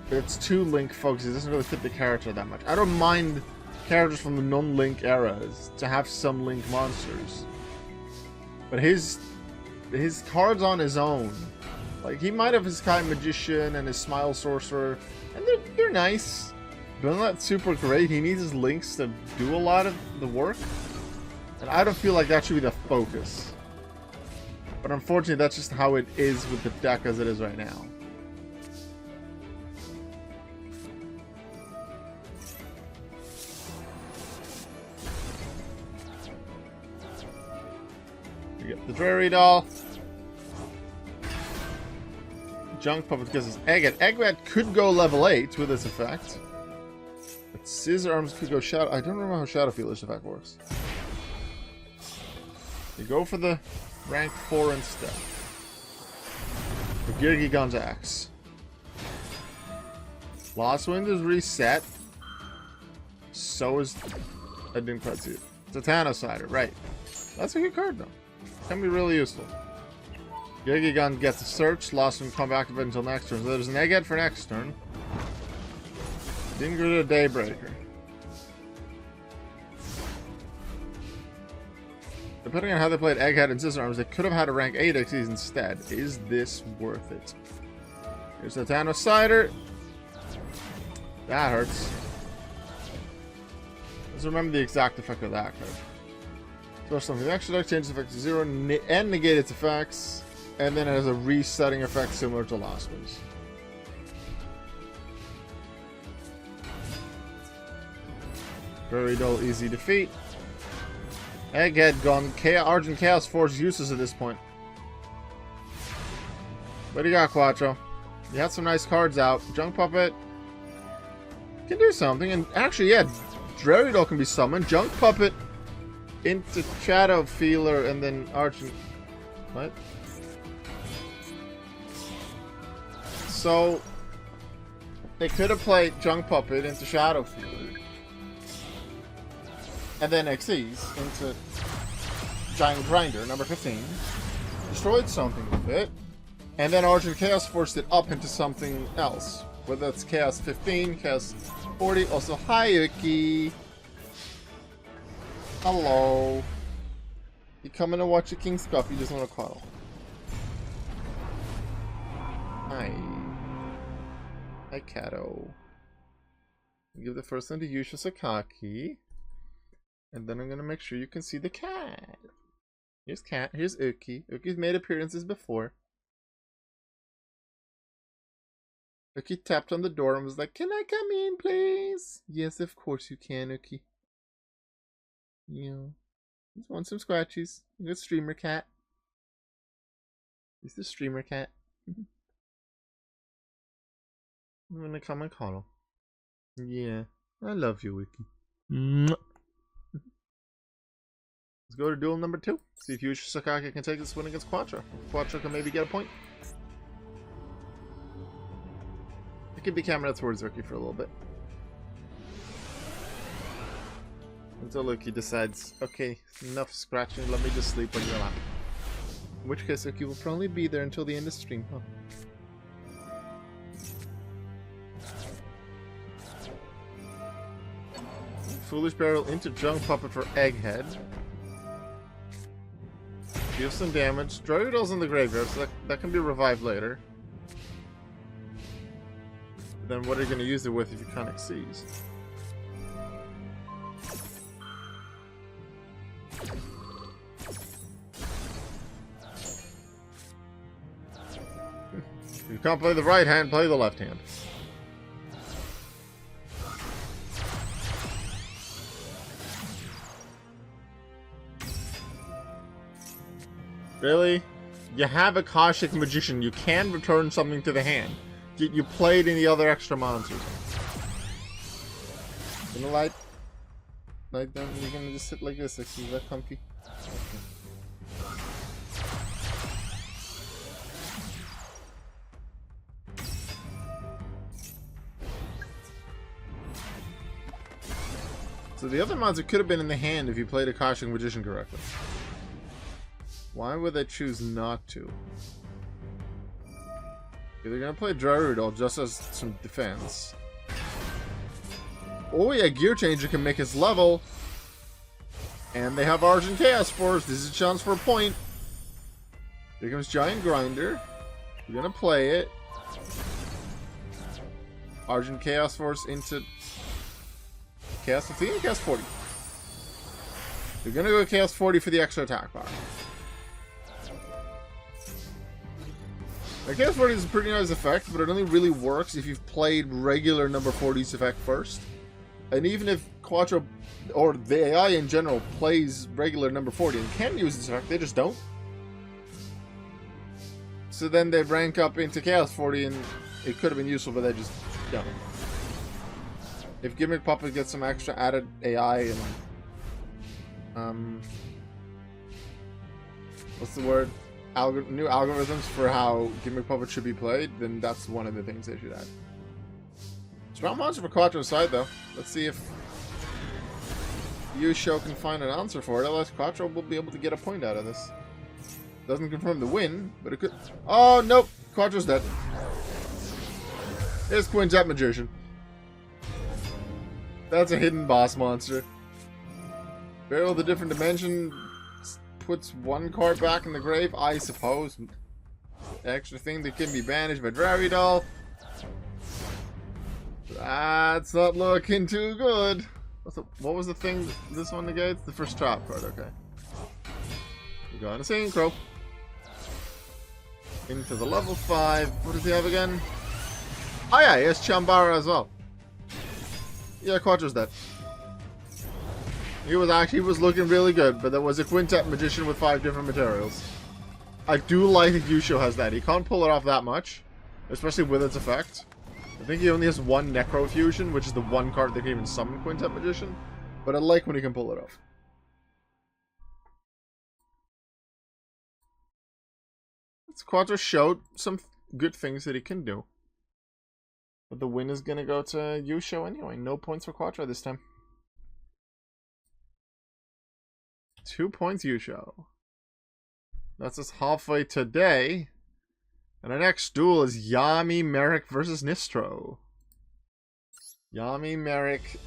But it's too Link focused. It doesn't really fit the character that much. I don't mind characters from the non-Link eras to have some Link monsters. But his cards on his own, like he might have his Kind Magician and his Smile Sorcerer, and they're nice, but they're not super great. He needs his Links to do a lot of the work. And I don't feel like that should be the focus. But unfortunately, that's just how it is with the deck as it is right now. You get the Dreary Doll. Junk Puppet gets his Egghead. Egghead could go level 8 with this effect. But Scissor Arms could go Shadow. I don't remember how Shadow Feeler's effect works. You go for the rank 4 instead. The Girgigon's Axe. Lost Wind is reset. So is... I didn't quite see it. It's a Tanocider, right. That's a good card though. Can be really useful. Girgigon gets a search. Lost Wind come back to it until next turn. So there's an Egghead for next turn. Didn't go to a Daybreaker. Depending on how they played Egghead and Scissor Arms, they could have had a rank 8 Xyz instead. Is this worth it? Here's the Tanocider. That hurts. Let's remember the exact effect of that card. So something extra deck changes effect to 0 and negate its effects, and then it has a resetting effect similar to Lost Winds. Very dull, easy defeat. Egghead gone. Argent Chaos Force useless at this point. What do you got, Quattro? You had some nice cards out. Junk Puppet can do something, and actually, yeah, Dreary Doll can be summoned. Junk Puppet into Shadow Feeler, and then Argent. What? So they could have played Junk Puppet into Shadow Feeler, and then Xyz into Giant Grinder, number 15. Destroyed something with it, and then Argent Chaos forced it up into something else. Whether it's Chaos 15, Chaos 40. Also, hi, Yuki. Hello. You coming to watch a King's Cup? You just want to cuddle. Hi. Hi, Kato. Give the first one to Yusha Sakaki. And then I'm going to make sure you can see the cat. Here's Cat. Here's Uki. Uki's made appearances before. Uki tapped on the door and was like, "Can I come in, please?" Yes, of course you can, Uki. You know, just want some scratchies. Good streamer cat. He's the streamer cat. I'm gonna come and cuddle. Yeah, I love you, Uki. Let's go to duel number 2. See if Yusha Sakaki can take this win against Quattro. Quattro can maybe get a point. It could be camera towards Ricky for a little bit. Until Luki decides, okay, enough scratching, let me just sleep on your lap. In which case, Luki will probably be there until the end of the stream, huh? Foolish Barrel into Junk Puppet for Egghead. Deal some damage. Dreary Doll's in the graveyard, so that can be revived later. But then what are you going to use it with if you can't Xyz? If you can't play the right hand, play the left hand. Really? You have a Akashic Magician. You can return something to the hand. You played any other extra monsters. Gonna light down. You're gonna just sit like this. Is that comfy? Okay. So the other monster could have been in the hand if you played Akashic Magician correctly. Why would they choose not to? They're gonna play Dreary Doll just as some defense. Oh yeah, Gear Changer can make his level. And they have Argent Chaos Force. This is a chance for a point. Here comes Giant Grinder. We're gonna play it. Argent Chaos Force into Chaos 15 and Chaos 40. You're gonna go Chaos 40 for the extra attack power. Now, Chaos 40 is a pretty nice effect, but it only really works if you've played regular number 40's effect first. And even if Quattro, or the AI in general, plays regular number 40 and can use this effect, they just don't. So then they rank up into Chaos 40 and it could have been useful, but they just don't. If Gimmick Puppet gets some extra added AI and what's the word? New algorithms for how Gimmick Puppet should be played, then that's one of the things they should add. Strong monster for Quattro's side, though. Let's see if Yusho can find an answer for it. Otherwise, Quattro will be able to get a point out of this. Doesn't confirm the win, but it could... Oh, nope! Quattro's dead. Here's Quintet Magician. That's a hidden boss monster. Barrel of the different dimension puts one card back in the grave, I suppose. Extra thing that can be banished by Dravidol. That's not looking too good. What was the thing this one negates? The first trap card, okay. We go on a synchro. Into the level 5. What does he have again? Oh yeah, he has Chambara as well. Yeah, Quattro's dead. He was looking really good, but there was a Quintet Magician with 5 different materials. I do like that Yusho has that. He can't pull it off that much, especially with its effect. I think he only has 1 Necro Fusion, which is the one card that can even summon Quintet Magician. But I like when he can pull it off. Quattro showed some good things that he can do. But the win is going to go to Yusho anyway. No points for Quattro this time. 2 points, Yusho. That's us halfway today. And our next duel is Yami Marik versus Nistro. Yami Marik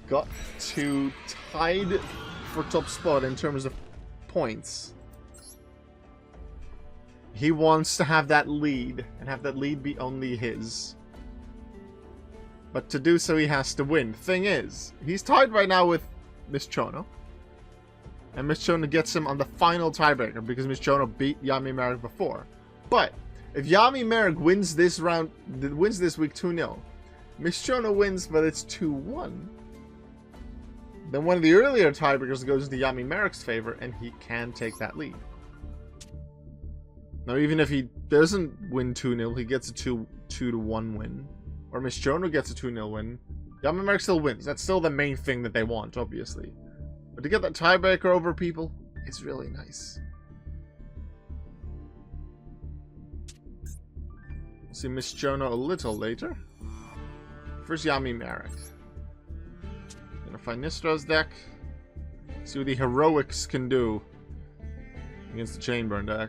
got to tied for top spot in terms of points. He wants to have that lead, and have that lead be only his. But to do so, he has to win. Thing is, he's tied right now with Miss Chono. And Miss Chono gets him on the final tiebreaker, because Miss Chono beat Yami Marik before. But, if Yami Marik wins this round, wins this week 2-0, Miss Chono wins, but it's 2-1. Then one of the earlier tiebreakers goes into Yami Marik's favor, and he can take that lead. Now, even if he doesn't win 2-0, he gets a 2-1 win. Or Miss Chono gets a 2-0 win. Yami Marik still wins. That's still the main thing that they want, obviously. But to get that tiebreaker over people, it's really nice. We'll see Miss Chono a little later. First, Yami Marik. Gonna find Nistro's deck. See what the heroics can do against the Chainburn deck.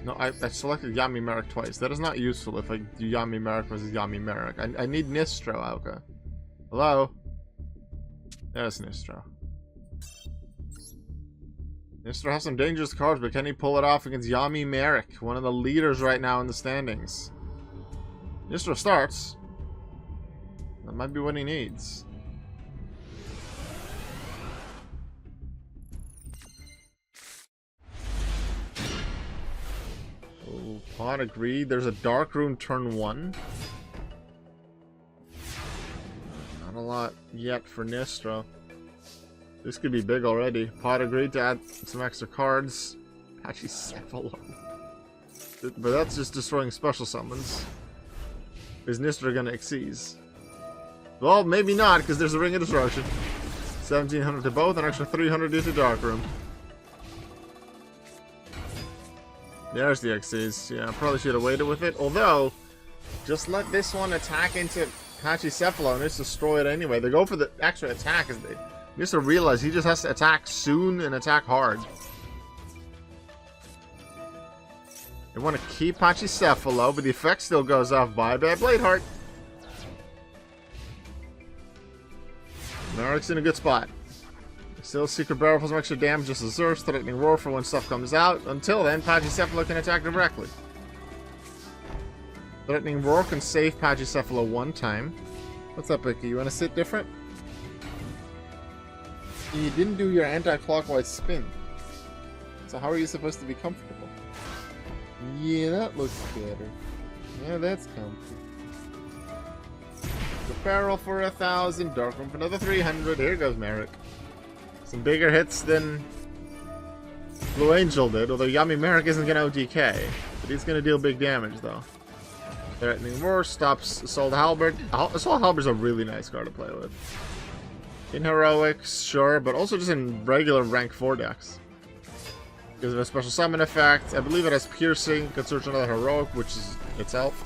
No, I selected Yami Marik twice. That is not useful if I do Yami Marik versus Yami Marik. I need Nistro, Alka. Hello? There's Nistro. Nistro has some dangerous cards, but can he pull it off against Yami Marik, one of the leaders right now in the standings? Nistro starts. That might be what he needs. Pot agreed. There's a Dark Room turn 1. Not a lot yet for Nistro. This could be big already. Pot agreed to add some extra cards. Actually, Cephalo. But that's just destroying special summons. Is Nistro gonna exceed? Well, maybe not, because there's a Ring of Destruction. 1700 to both, an extra 300 into Dark Room. There's the Xyz. Yeah, I probably should have waited with it. Although, just let this one attack into Pachycephalo and it's destroy it anyway. They go for the extra attack. They just to realize he just has to attack soon and attack hard. They want to keep Pachycephalo, but the effect still goes off. Bye, Bad Bladeheart. Marik's in a good spot. Still, Secret Barrel for some extra damage, just deserves Threatening Roar for when stuff comes out. Until then, Pachycephalo can attack directly. Threatening Roar can save Pachycephalo one time. What's up, Icky? You want to sit different? You didn't do your anti-clockwise spin. So how are you supposed to be comfortable? Yeah, that looks better. Yeah, that's comfy. The barrel for 1,000. Dark Room for another 300. Here goes Marik. Some bigger hits than Blue Angel did, although Yami Marik isn't going to OTK. But he's going to deal big damage, though. Threatening Roar stops Assault Halberd. Assault Halberd's a really nice card to play with. In Heroics, sure, but also just in regular rank 4 decks. Gives it a special summon effect. I believe it has Piercing. Can search another Heroic, which is itself.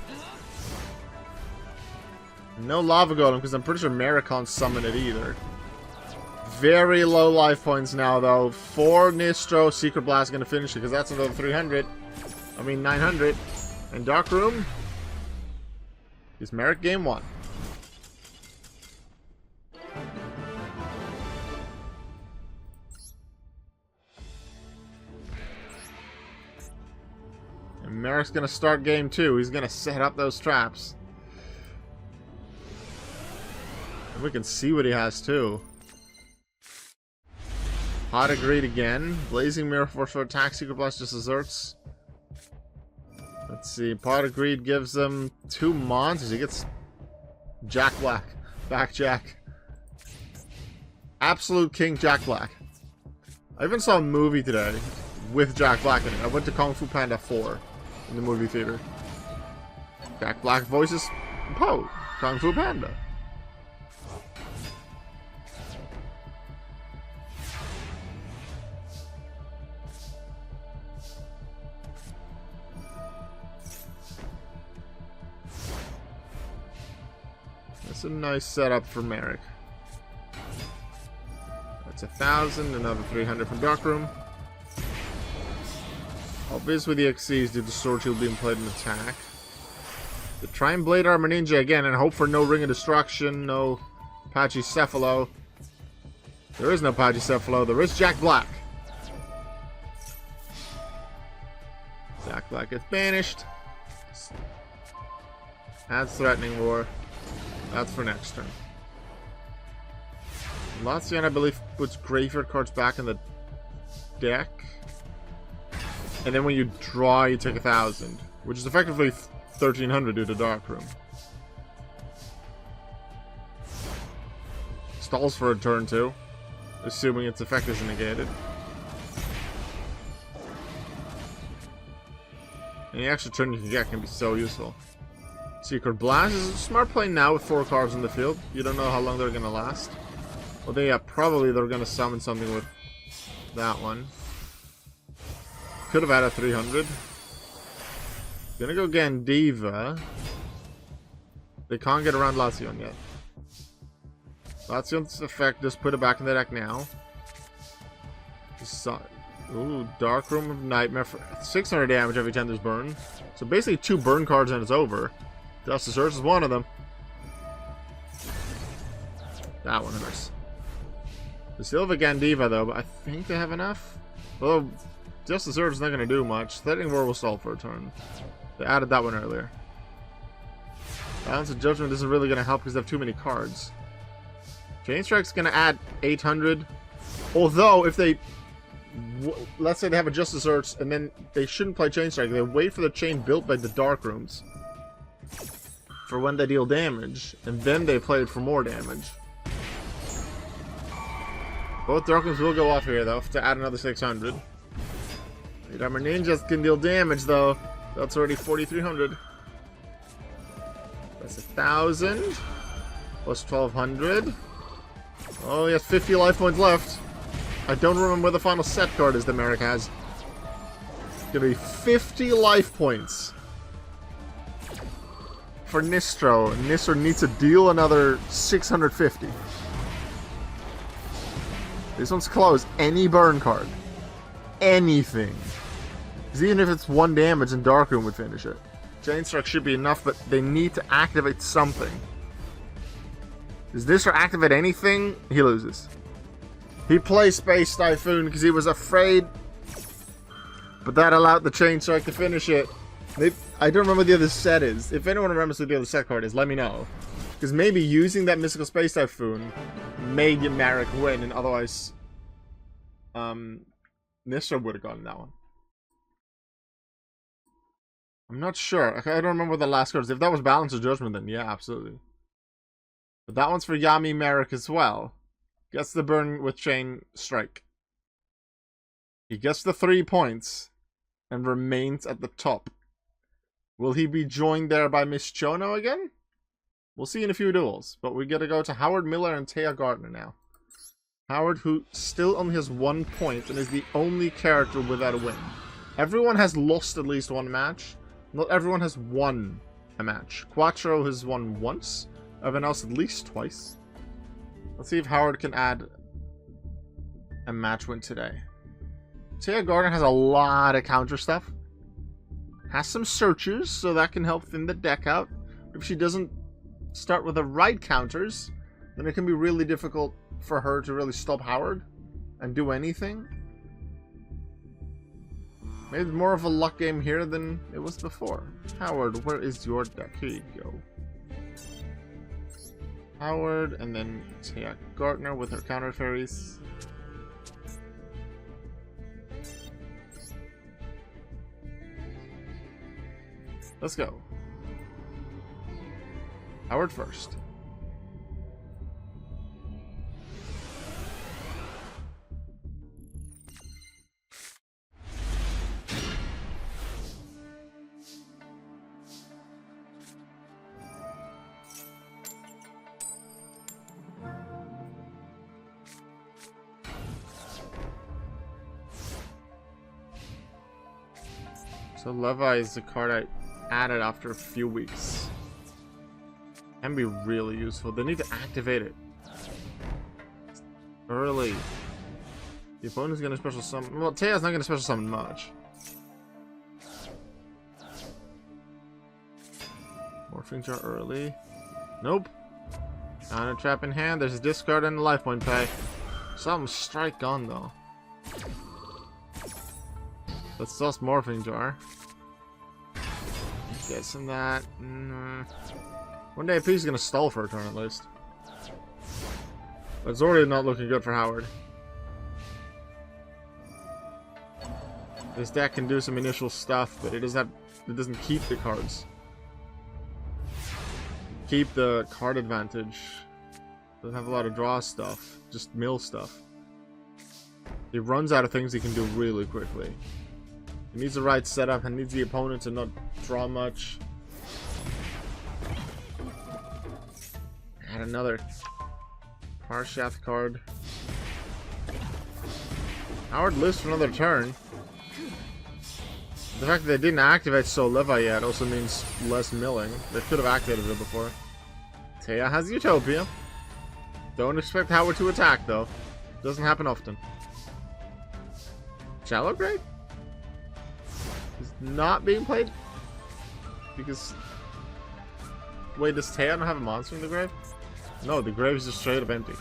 No Lava Golem, because I'm pretty sure Marik can't summon it either. Very low life points now, though. 4 Nistro, Secret Blast going to finish it, because that's another 300. I mean, 900. And Dark Room is Marik game 1. And Marik's going to start game 2. He's going to set up those traps. And we can see what he has, too. Pot of Greed again. Blazing Mirror for attack. Secret Blast just asserts. Let's see. Pot of Greed gives him 2 monsters. He gets Jack Black. Back Jack. Absolute King Jack Black. I even saw a movie today with Jack Black in it. I went to Kung Fu Panda 4 in the movie theater. Jack Black voices Po, Kung Fu Panda. That's a nice setup for Marik. That's 1,000, another 300 from Dark Room. Obvious with the XCs due to Sword Shield being played in attack. The try and Blade Armor Ninja again and hope for no Ring of Destruction, no Pachycephalo. There is no Pachycephalo, there is Jack Black. Jack Black gets banished. Adds Threatening Roar. That's for next turn. Lacian, I believe, puts graveyard cards back in the deck. And then when you draw, you take 1,000. Which is effectively 1,300 due to Dark Room. Stalls for a turn, too. Assuming its effect isn't negated. Any extra turn you can get can be so useful. Secret Blast is a smart play now with 4 cards in the field. You don't know how long they're going to last. Well, probably they're going to summon something with that one. Could have had a 300. Gonna go Gandiva. They can't get around Lacian yet. Lacion's effect, just put it back in the deck now. Ooh, Dark Room of Nightmare for 600 damage every time there's burn. So basically 2 burn cards and it's over. Justice Urge is one of them. That one hurts. They still have a Gandiva though, but I think they have enough. Although Justice Urge is not going to do much. Threatening Roar will stall for a turn. They added that one earlier. Balance of Judgment isn't really going to help because they have too many cards. Chain Strike's going to add 800. Although, if they... let's say they have a Justice Urge, and then they shouldn't play Chain Strike. They wait for the chain built by the Dark Rooms for when they deal damage, and then they play it for more damage. Both Dark Rooms will go off here, though, to add another 600. Blade Armor Ninjas can deal damage, though. That's already 4,300. That's 1,000. Plus 1,200. Oh, he has 50 life points left. I don't remember where the final set card is that Marik has. It's gonna be 50 life points for Nistro. Nistro needs to deal another 650. This one's close. Any burn card. Anything. Because even if it's 1 damage, then Dark Room would finish it. Chain Strike should be enough, but they need to activate something. Does this or activate anything? He loses. He plays Space Typhoon because he was afraid, but that allowed the Chain Strike to finish it. I don't remember what the other set is. If anyone remembers what the other set card is, let me know. Because maybe using that Mystical Space Typhoon made Marik win, and otherwise, Nisra would have gotten that one. I'm not sure. I don't remember what the last card is. If that was Balance of Judgment, then yeah, absolutely. But that one's for Yami Marik as well. Gets the burn with Chain Strike. He gets the 3 points and remains at the top. Will he be joined there by Miss Chono again? We'll see in a few duels. But we gotta go to Howard Miller and Taya Gardner now. Howard, who still only has 1 point and is the only character without a win. Everyone has lost at least one match. Not everyone has won a match. Quattro has won once. Everyone else at least twice. Let's see if Howard can add a match win today. Taya Gardner has a lot of counter stuff. Has some searches, so that can help thin the deck out. If she doesn't start with the right counters, then it can be really difficult for her to really stop Howard and do anything. Maybe more of a luck game here than it was before. Howard, where is your deck? Here you go. Howard, and then Taya Gardner with her counter fairies. Let's go. Howard first. So Levi is the card I added after a few weeks. Can be really useful. They need to activate it early. The opponent's gonna special summon. Well, Taya's not gonna special summon much. Morphing jar early. Nope. Counter trap in hand. There's a discard and a life point pay. Something strike on though. Let's toss Morphing Jar. Get some that. One day, P's gonna stall for a turn at least. But it's already not looking good for Howard. This deck can do some initial stuff, but it doesn't keep the cards. Keep the card advantage. Doesn't have a lot of draw stuff, just mill stuff. He runs out of things he can do really quickly. He needs the right setup and needs the opponent to not draw much. Add another Parshath card. Howard lives for another turn. The fact that they didn't activate Soul Levi yet also means less milling. They could have activated it before. Taya has Utopia. Don't expect Howard to attack though. Doesn't happen often. Shallow Grave? Is not being played? Because... Wait, does Taya not have a monster in the grave? No, the grave is just straight up empty.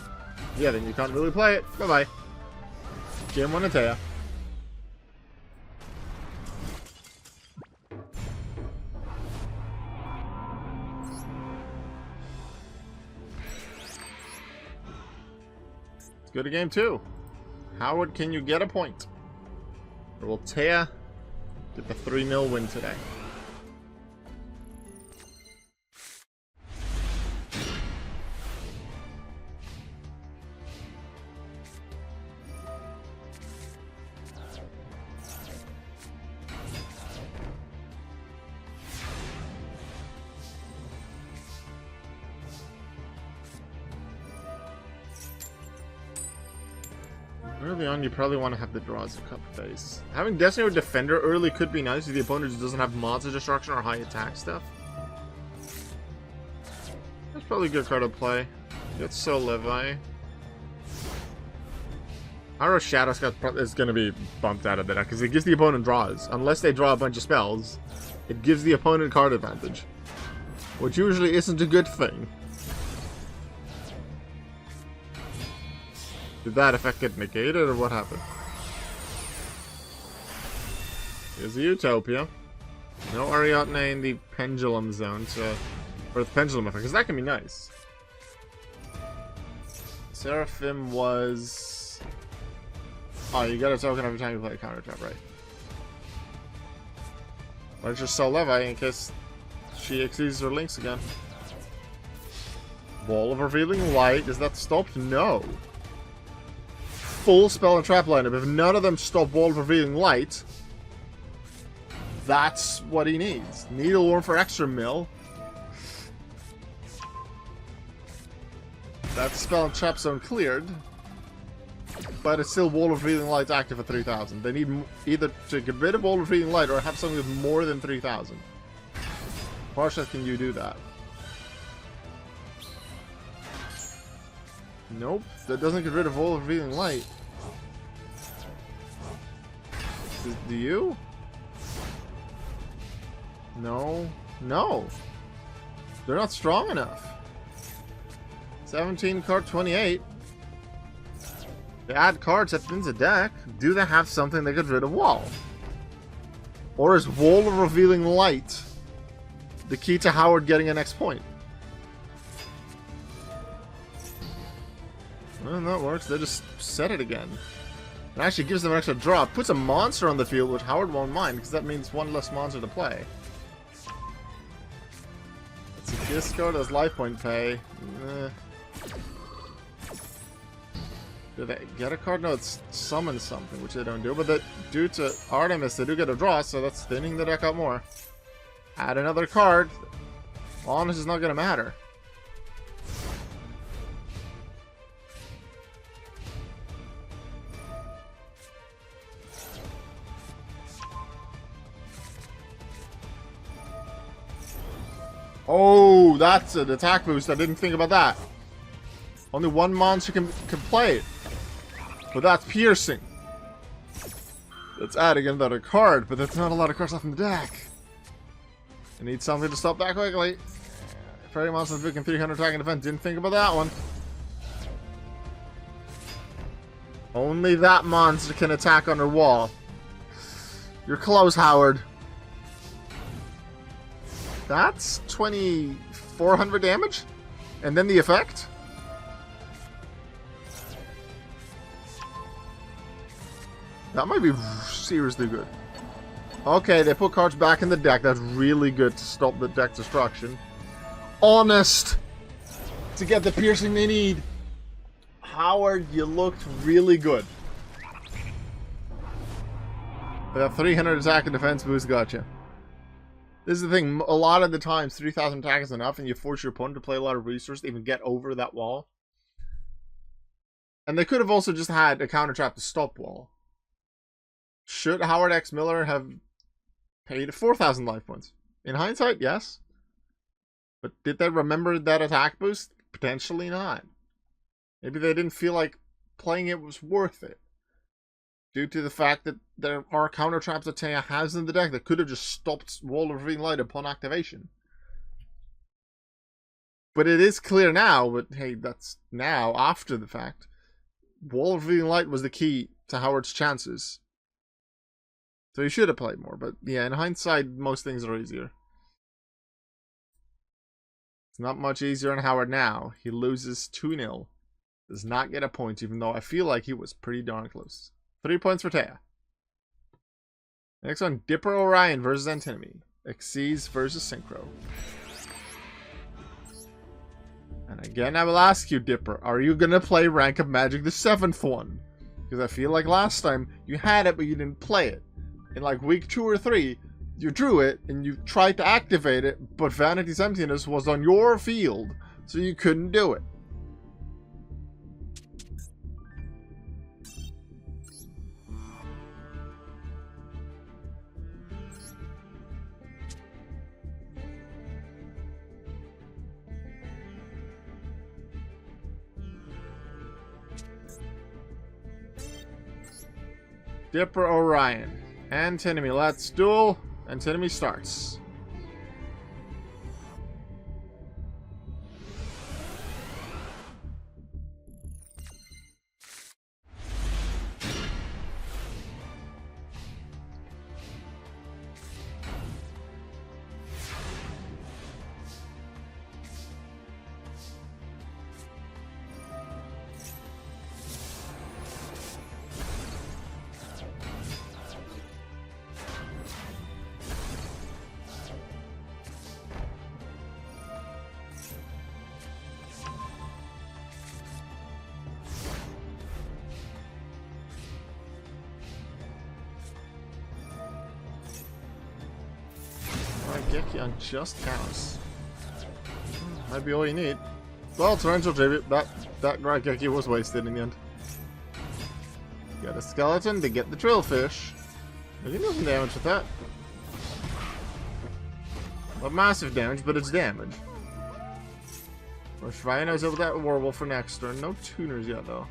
Yeah, then you can't really play it. Bye-bye. Game 1 of Taya. Let's go to game 2. Howard, can you get a point? Or will Taya get the 3-0 win today? Early on, you probably want to have the draws a couple phase. Having Destiny or Defender early could be nice if the opponent just doesn't have monster destruction or high attack stuff. That's probably a good card to play. Get Soul Levi. Our Shadow Scout is going to be bumped out of the deck because it gives the opponent draws. Unless they draw a bunch of spells, it gives the opponent card advantage, which usually isn't a good thing. Did that effect get negated, or what happened? Here's a Utopia. No Ariadne in the pendulum zone, or the pendulum effect, because that can be nice. Seraphim was... Oh, you get a token every time you play a counter trap, right? Let's just sell Levi in case she exceeds her links again. Wall of Revealing Light. Is that stopped? No. Full spell and trap lineup. If none of them stop Wall of Revealing Light, that's what he needs. Needleworm for extra mill. That's spell and trap zone cleared. But it's still Wall of Revealing Light active at 3,000. They need either to get rid of Wall of Revealing Light or have something with more than 3,000. Parshat, can you do that? Nope. That doesn't get rid of Wall of Revealing Light. Do you? No. No. They're not strong enough. 17 card 28. They add cards that wins a deck. Do they have something that gets rid of Wall? Or is Wall of Revealing Light the key to Howard getting a next point? Well, that works. They just set it again. It actually gives them an extra draw. Puts a monster on the field, which Howard won't mind, because that means one less monster to play. It's a discard as life point pay. Do they get a card? No, it's summon something, which they don't do. But due to Artemis, they do get a draw, so that's thinning the deck out more. Add another card. Honest is not going to matter. Oh, that's an attack boost. I didn't think about that. Only one monster can play it. But that's piercing. That's adding another card, but that's not a lot of cards left in the deck. I need something to stop that quickly. Fairy monster with 300 attack and defense. Didn't think about that one. Only that monster can attack under wall. You're close, Howard. That's 2,400 damage? And then the effect? That might be seriously good. Okay, they put cards back in the deck. That's really good to stop the deck destruction. Honest! To get the piercing they need. Howard, you looked really good. That 300 attack and defense boost got you. This is the thing. A lot of the times, 3,000 attack is enough, and you force your opponent to play a lot of resources to even get over that wall. And they could have also just had a counter trap to stop wall. Should Howard X. Miller have paid 4,000 life points? In hindsight, yes. But did they remember that attack boost? Potentially not. Maybe they didn't feel like playing it was worth it. Due to the fact that there are counter traps that Taya has in the deck that could have just stopped Wall of Revealing Light upon activation. But it is clear now, but hey, that's now, after the fact. Wall of Revealing Light was the key to Howard's chances. So he should have played more, but yeah, in hindsight, most things are easier. It's not much easier on Howard now. He loses 2-0. Does not get a point, even though I feel like he was pretty darn close. 3 points for Taya. Next one, Dipper Orion versus Antinomy. Xyz versus Synchro. And again, I will ask you, Dipper, are you going to play Rank of Magic the 7th one? Because I feel like last time, you had it, but you didn't play it. In like week 2 or 3, you drew it, and you tried to activate it, but Vanity's Emptiness was on your field, so you couldn't do it. Dipper Orion. Antinomy, let's duel. Antinomy starts. Raigeki on just cows. Might be all you need. Well, torrential tribute. That Raigeki was wasted in the end. Got a skeleton to get the drillfish. We can do some damage with that. Not massive damage, but it's damage. Rush Rhinos over that Werewolf for next turn. No tuners yet, though.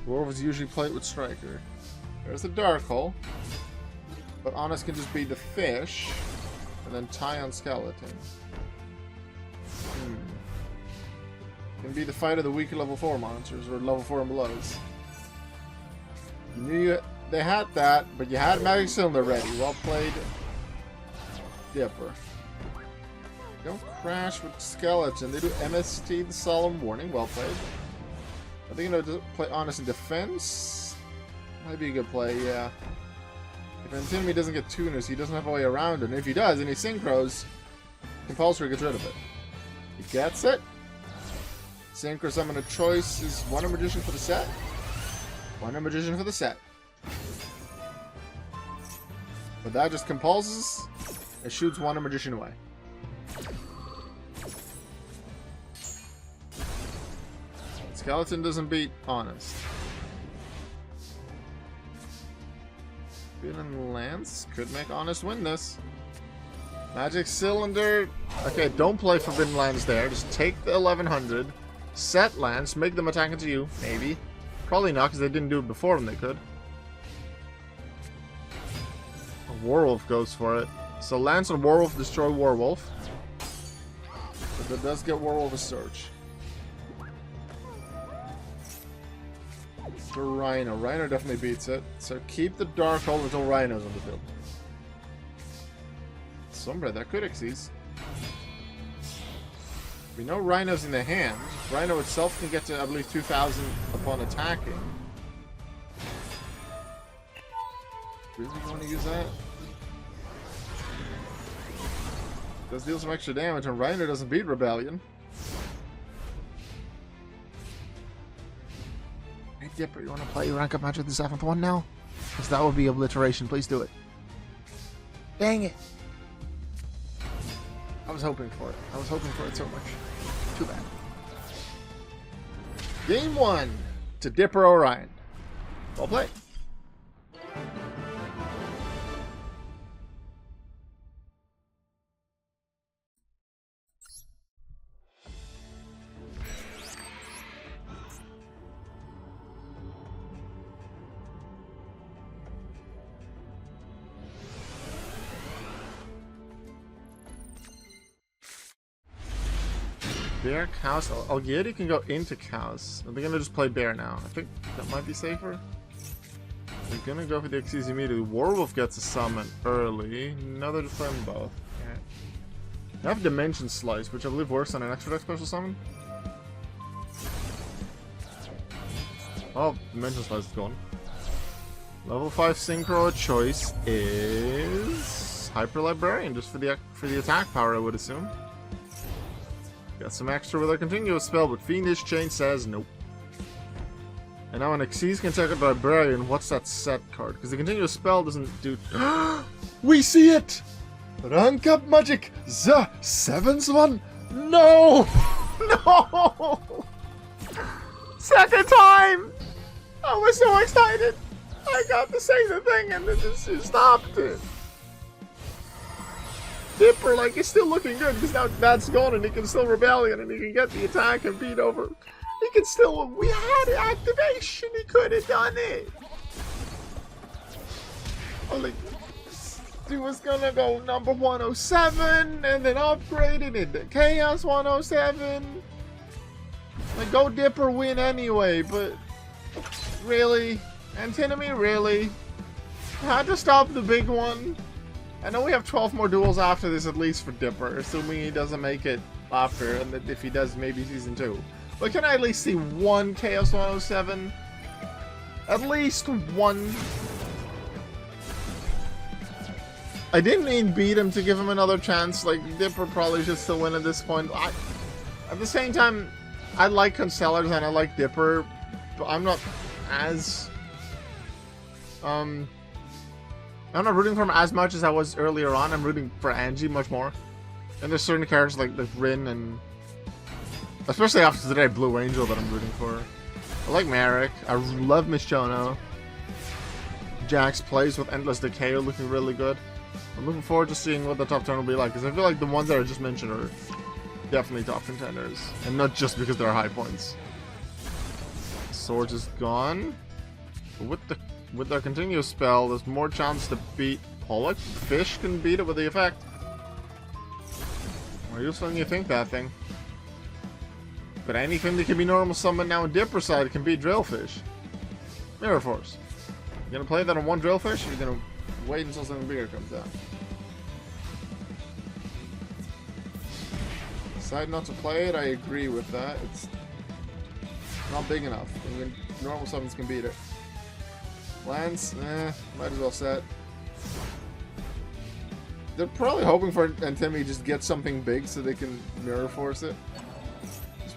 Werewolves usually play it with Striker. There's the Dark Hole. But Honest can just be the fish. And then tie on Skeleton. Can be the fight of the weaker level 4 monsters, or level 4 and belows. You knew they had that, but you had Magic Cylinder ready. Well played, Dipper. Don't crash with Skeleton. They do MST, the Solemn Warning. Well played. I think I'm going to play Honest in defense. Might be a good play, yeah. If an enemy doesn't get tuners, he doesn't have a way around it. And if he does, and he synchros, Compulsory gets rid of it. He gets it. Synchro Summon of choice is Wonder Magician for the set. Wonder Magician for the set. But that just compulses. It shoots Wonder Magician away. Skeleton doesn't beat Honest. Forbidden Lance could make Honest win this. Magic Cylinder. Okay, don't play Forbidden Lance there. Just take the 1100. Set Lance. Make them attack into you. Maybe. Probably not, because they didn't do it before when they could. A Werewolf goes for it. So Lance and Werewolf destroy Werewolf. But that does get Werewolf a search. The Rhino. Rhino definitely beats it. So keep the Dark Hole until Rhino's on the field. Sombra, that could exceed. We know Rhino's in the hand. Rhino itself can get to, I believe, 2,000 upon attacking. Really want to use that? Does deal some extra damage, and Rhino doesn't beat Rebellion. Hey Dipper, you want to play your rank up match with the 7th one now? Because that would be obliteration. Please do it. Dang it! I was hoping for it. I was hoping for it so much. Too bad. Game 1 to Dipper Orion. Well played. Bear, cows. Algieri can go into cows. Are they gonna just play bear now? I think that might be safer. They're gonna go for the Xyz immediately. Werewolf gets a summon early. No, they're just playing both. Okay. They have Dimension Slice, which I believe works on an extra deck special summon. Oh, Dimension Slice is gone. Level 5 Synchro choice is Hyper Librarian, just for the attack power, I would assume. Got some extra with a continuous spell, but Fiendish Chain says nope. And now when Xyz can take a Librarian, what's that set card? Because the continuous spell doesn't do... We see it! Rank up magic! The 7th one! No! No! Second time! I was so excited! I got to say the thing and then just stopped it. Dipper, like, is still looking good because now that's gone and he can still Rebellion and he can get the attack and beat over. He can still. We had activation, he could have done it. Only. He was gonna go number 107 and then upgrade it into Chaos 107. Like, go Dipper win anyway, but. Really? Antinomy, really? Had to stop the big one. I know we have 12 more duels after this, at least for Dipper, assuming he doesn't make it after, and if he does, maybe season 2. But can I at least see one Chaos 107? At least one. I didn't mean beat him to give him another chance. Like, Dipper probably should still win at this point. At the same time, I like Constellars and I like Dipper, but I'm not as I'm not rooting for him as much as I was earlier on. I'm rooting for Angie much more. And there's certain characters like Rin and... Especially after today, Blue Angel that I'm rooting for. I like Marik. I love Miss Chono. Jax plays with Endless Decay are looking really good. I'm looking forward to seeing what the top 10 will be like, because I feel like the ones that I just mentioned are definitely top contenders. And not just because they're high points. Swords is gone. But with their continuous spell, there's more chance to beat Pollock. Fish can beat it with the effect. Or you suddenly think that thing. But anything that can be normal summon now in Dipper side can beat Drillfish. Mirror Force. You gonna play that on one Drillfish, or you gonna wait until something bigger comes down? Decide not to play it, I agree with that. It's not big enough. Even normal summons can beat it. Lance, might as well set. They're probably hoping for Antemi just get something big so they can Mirror Force it.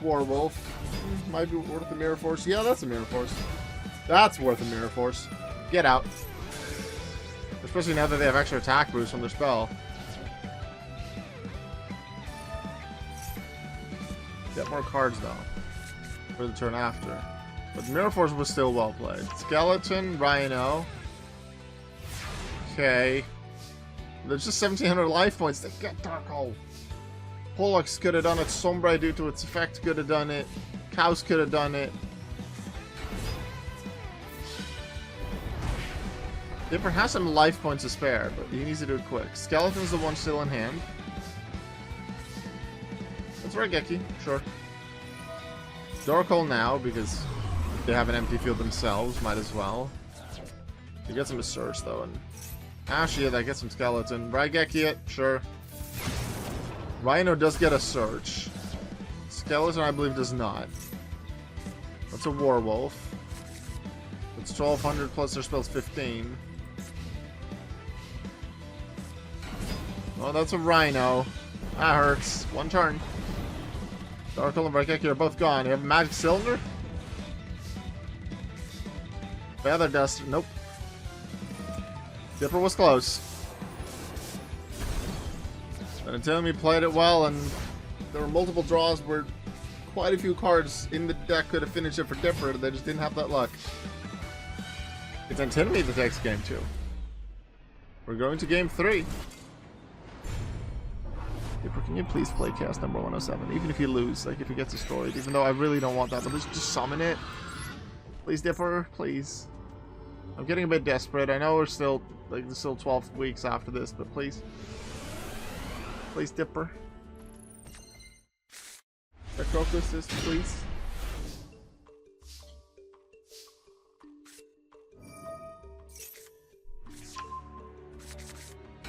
Warwolf might be worth a Mirror Force. Yeah, that's a Mirror Force. That's worth a Mirror Force. Get out. Especially now that they have extra attack boost from their spell. Get more cards though for the turn after. But Mirror Force was still well played. Skeleton, Rhino. Okay. There's just 1700 life points to get Dark Hole. Pollux could have done it, Sombra due to its effect could have done it, Chaos could have done it. Dipper has some life points to spare, but he needs to do it quick. Skeleton's the one still in hand. That's right, Geki, sure. Dorkle now, because they have an empty field themselves, might as well. He gets him to search though, and Ashia, that gets some Skeleton. Raigeki it, sure. Rhino does get a search. Skeleton, I believe, does not. That's a Warwolf. It's 1200 plus their spell's 15. Oh, that's a Rhino. That hurts. One turn. Darkle and Raigeki are both gone. You have a Magic Cylinder? Feather Duster. Nope. Dipper was close. And Antemi played it well, and there were multiple draws where quite a few cards in the deck could have finished it for Dipper. They just didn't have that luck. It's Antemi that takes game 2. We're going to game 3. Dipper, can you please play cast number 107? Even if you lose, like if it gets destroyed. Even though I really don't want that, but just summon it. Please, Dipper, please. I'm getting a bit desperate. I know we're still, like, there's still 12 weeks after this, but please. Please, Dipper. The crocuses, please.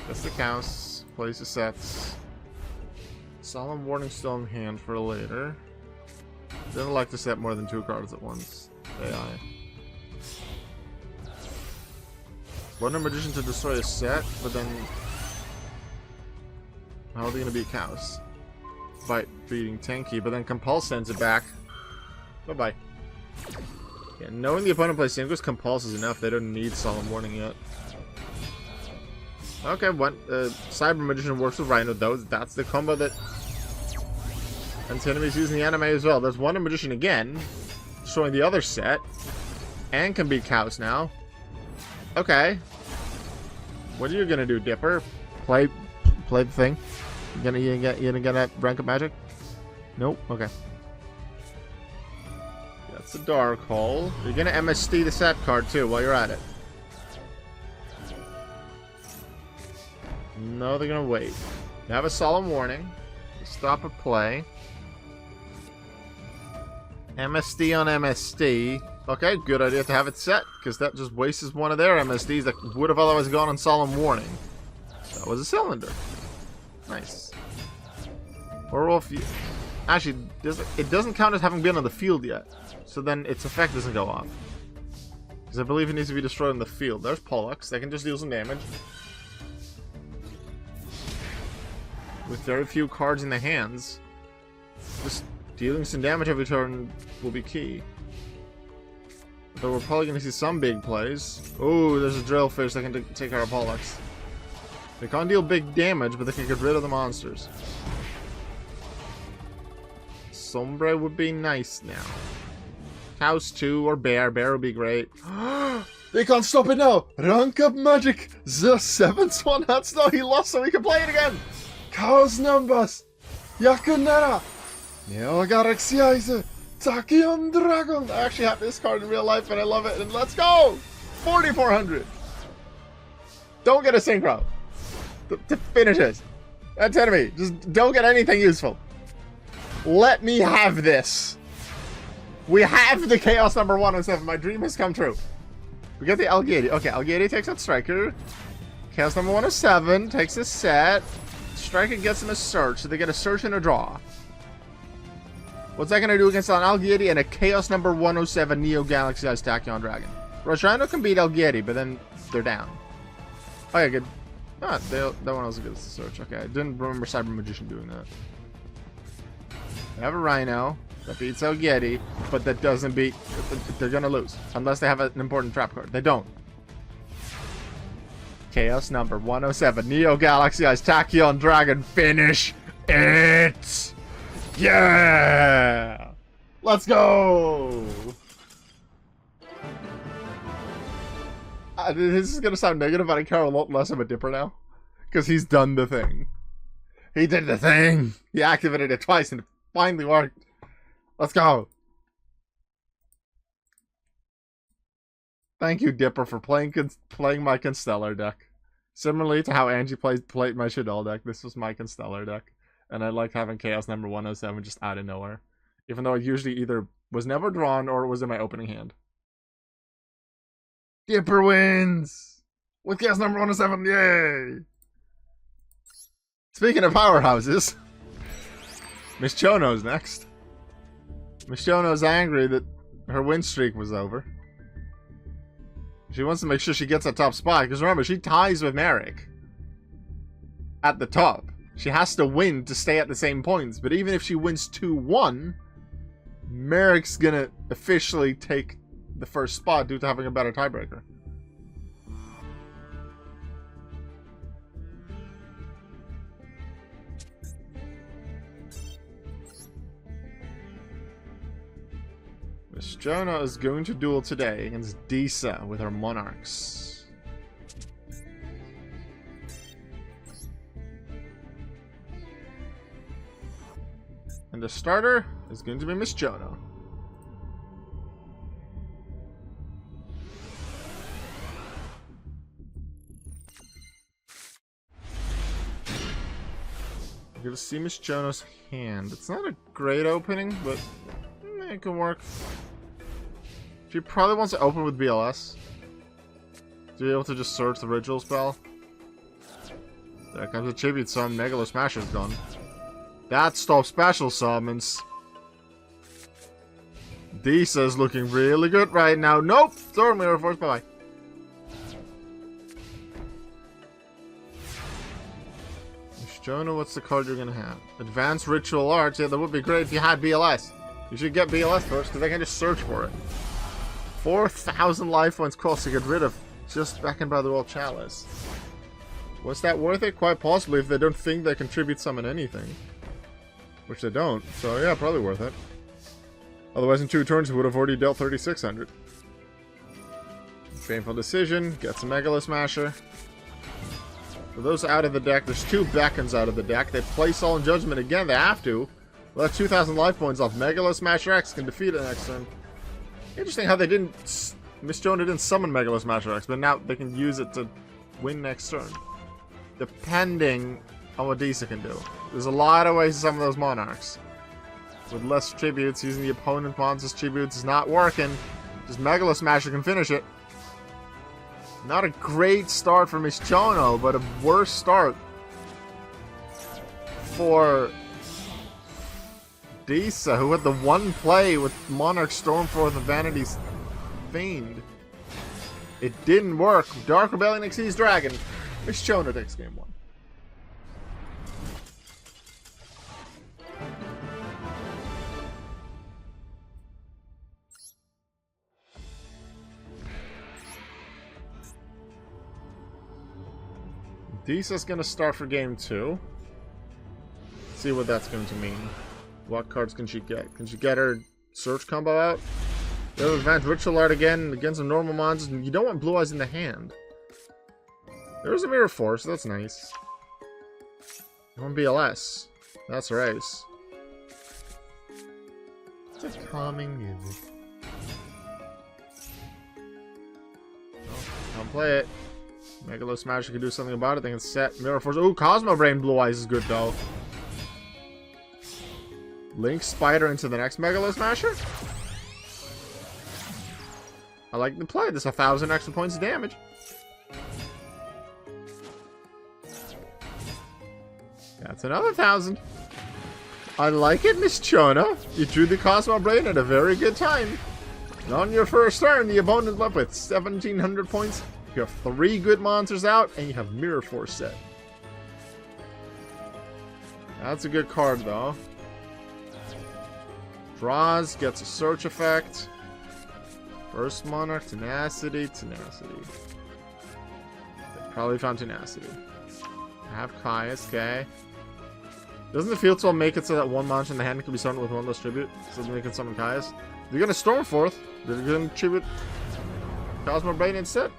That's the counts. Plays the sets. Solemn Warning still in hand for later. Didn't like to set more than 2 cards at once. AI. Wonder Magician to destroy a set, but then how are they going to beat Chaos? By beating Tenki, but then Compulse sends it back. Bye-bye. Yeah, knowing the opponent plays Synchros, Compulse is enough. They don't need Solemn Warning yet. Okay, Cyber Magician works with Rhino, though. That's the combo that Antemi's using the anime as well. There's Wonder Magician again, showing the other set, and can beat Chaos now. Okay. What are you going to do, Dipper? Play the thing? You gonna get rank up magic? Nope. Okay. That's a Dark Hole. You're gonna MST the set card too while you're at it. No, they're gonna wait. You have a Solemn Warning. Stop a play. MST on MST. Okay, good idea to have it set, because that just wastes one of their MSTs that would have otherwise gone on Solemn Warning. That was a cylinder. Nice. Werewolf. Actually, it doesn't count as having been on the field yet. So then its effect doesn't go off. Because I believe it needs to be destroyed in the field. There's Pollux. They can just deal some damage. With very few cards in the hands, just dealing some damage every turn will be key. Though we're probably going to see some big plays. Oh, there's a drillfish that can take care of Pollux. They can't deal big damage, but they can get rid of the monsters. Sombre would be nice now. House 2 or Bear. Bear would be great. They can't stop it now! Rank up magic! The 7th one! That's no, he lost so we can play it again! Chaos numbers! Yakunera! Neo Galaxy Tachyon Dragon! I actually have this card in real life and I love it, and let's go! 4,400! Don't get a synchro! To finish it! That's enemy! Just don't get anything useful! Let me have this! We have the Chaos number 107. My dream has come true. We get the Algieri. Okay, Algieri takes out Striker. Chaos number 107 takes a set. Striker gets him a search, so they get a search and a draw. What's that going to do against an Algieri and a Chaos number 107 Neo Galaxy Eyes Tachyon Dragon? Roshrino can beat Algieri, but then they're down. Okay, good. Ah, that one also gets the search. Okay, I didn't remember Cyber Magician doing that. They have a Rhino that beats Algieri, but that doesn't beat... They're gonna lose. Unless they have an important trap card. They don't. Chaos number 107. Neo Galaxy Eyes Tachyon Dragon. Finish it! Yeah! Let's go! This is gonna sound negative, but I care a lot less of a Dipper now. Because he's done the thing. He did the thing! He activated it twice and it finally worked. Let's go! Thank you, Dipper, for playing my Constellar deck. Similarly to how Angie played my Shaddoll deck, this was my Constellar deck. And I like having Chaos number 107 just out of nowhere. Even though it usually either was never drawn or it was in my opening hand. Dipper wins! With Chaos number 107, yay! Speaking of powerhouses, Miss Chono's next. Miss Chono's angry that her win streak was over. She wants to make sure she gets that top spot, because remember, she ties with Marik at the top. She has to win to stay at the same points, but even if she wins 2-1, Marik's gonna officially take the first spot due to having a better tiebreaker. Miss Chono is going to duel today against Disa with her Monarchs. And the starter is going to be Miss Chono. We're going to see Miss Chono's hand. It's not a great opening, but it can work. She probably wants to open with BLS to be able to just search the ritual spell. There comes a tribute summon. Megalo Smasher's done. That stops special summons. Disa's looking really good right now. Nope! Throw Mirror Force, bye-bye. Chono, what's the card you're gonna have? Advanced Ritual Arts. Yeah, that would be great if you had BLS. You should get BLS first, because they can just search for it. 4,000 life points cost to get rid of just back in by the World Chalice. Was that worth it? Quite possibly, if they don't think they contribute summon anything. Which they don't, so yeah, probably worth it. Otherwise, in 2 turns, we would have already dealt 3,600. Painful Decision, gets a Megalo Smasher. For those out of the deck, there's 2 Beckons out of the deck. They play Solemn Judgment again, they have to. Well, that's 2,000 life points off. Megalo Smasher X can defeat it next turn. Interesting how they didn't... Miss Chono didn't summon Megalo Smasher X, but now they can use it to win next turn. Depending on what Disa can do. There's a lot of ways to summon those Monarchs. With less tributes, using the opponent monster's tributes is not working. Just Megalo Smasher can finish it. Not a great start for Miss Chono, but a worse start for Disa, who had the one play with Monarch Stormforth and Vanity's Fiend. It didn't work. Dark Rebellion exceeds Dragon. Miss Chono takes game 1. Disa's gonna start for game 2. See what that's going to mean. What cards can she get? Can she get her search combo out? You have advanced ritual art again against some normal monsters. You don't want blue eyes in the hand. There's a mirror force, that's nice. You want BLS. That's right. It's a calming music. Oh, don't play it. Megalo Smasher can do something about it. They can set Mirror Force. Ooh, Cosmo Brain Blue Eyes is good though. Link Spider into the next Megalo Smasher. I like the play. There's 1,000 extra points of damage. That's another 1,000. I like it, Miss Chono. You drew the Cosmo Brain at a very good time. And on your first turn, the opponent left with 1,700 points. You have 3 good monsters out, and you have Mirror Force set. That's a good card, though. Draws, gets a search effect. First Monarch, Tenacity. They probably found Tenacity. I have Caius, okay. Doesn't the Field Spell make it so that one monster in the hand can be summoned with one less tribute? So they can summon Caius. They're gonna Stormforth. They're gonna tribute Cosmo Brain instead.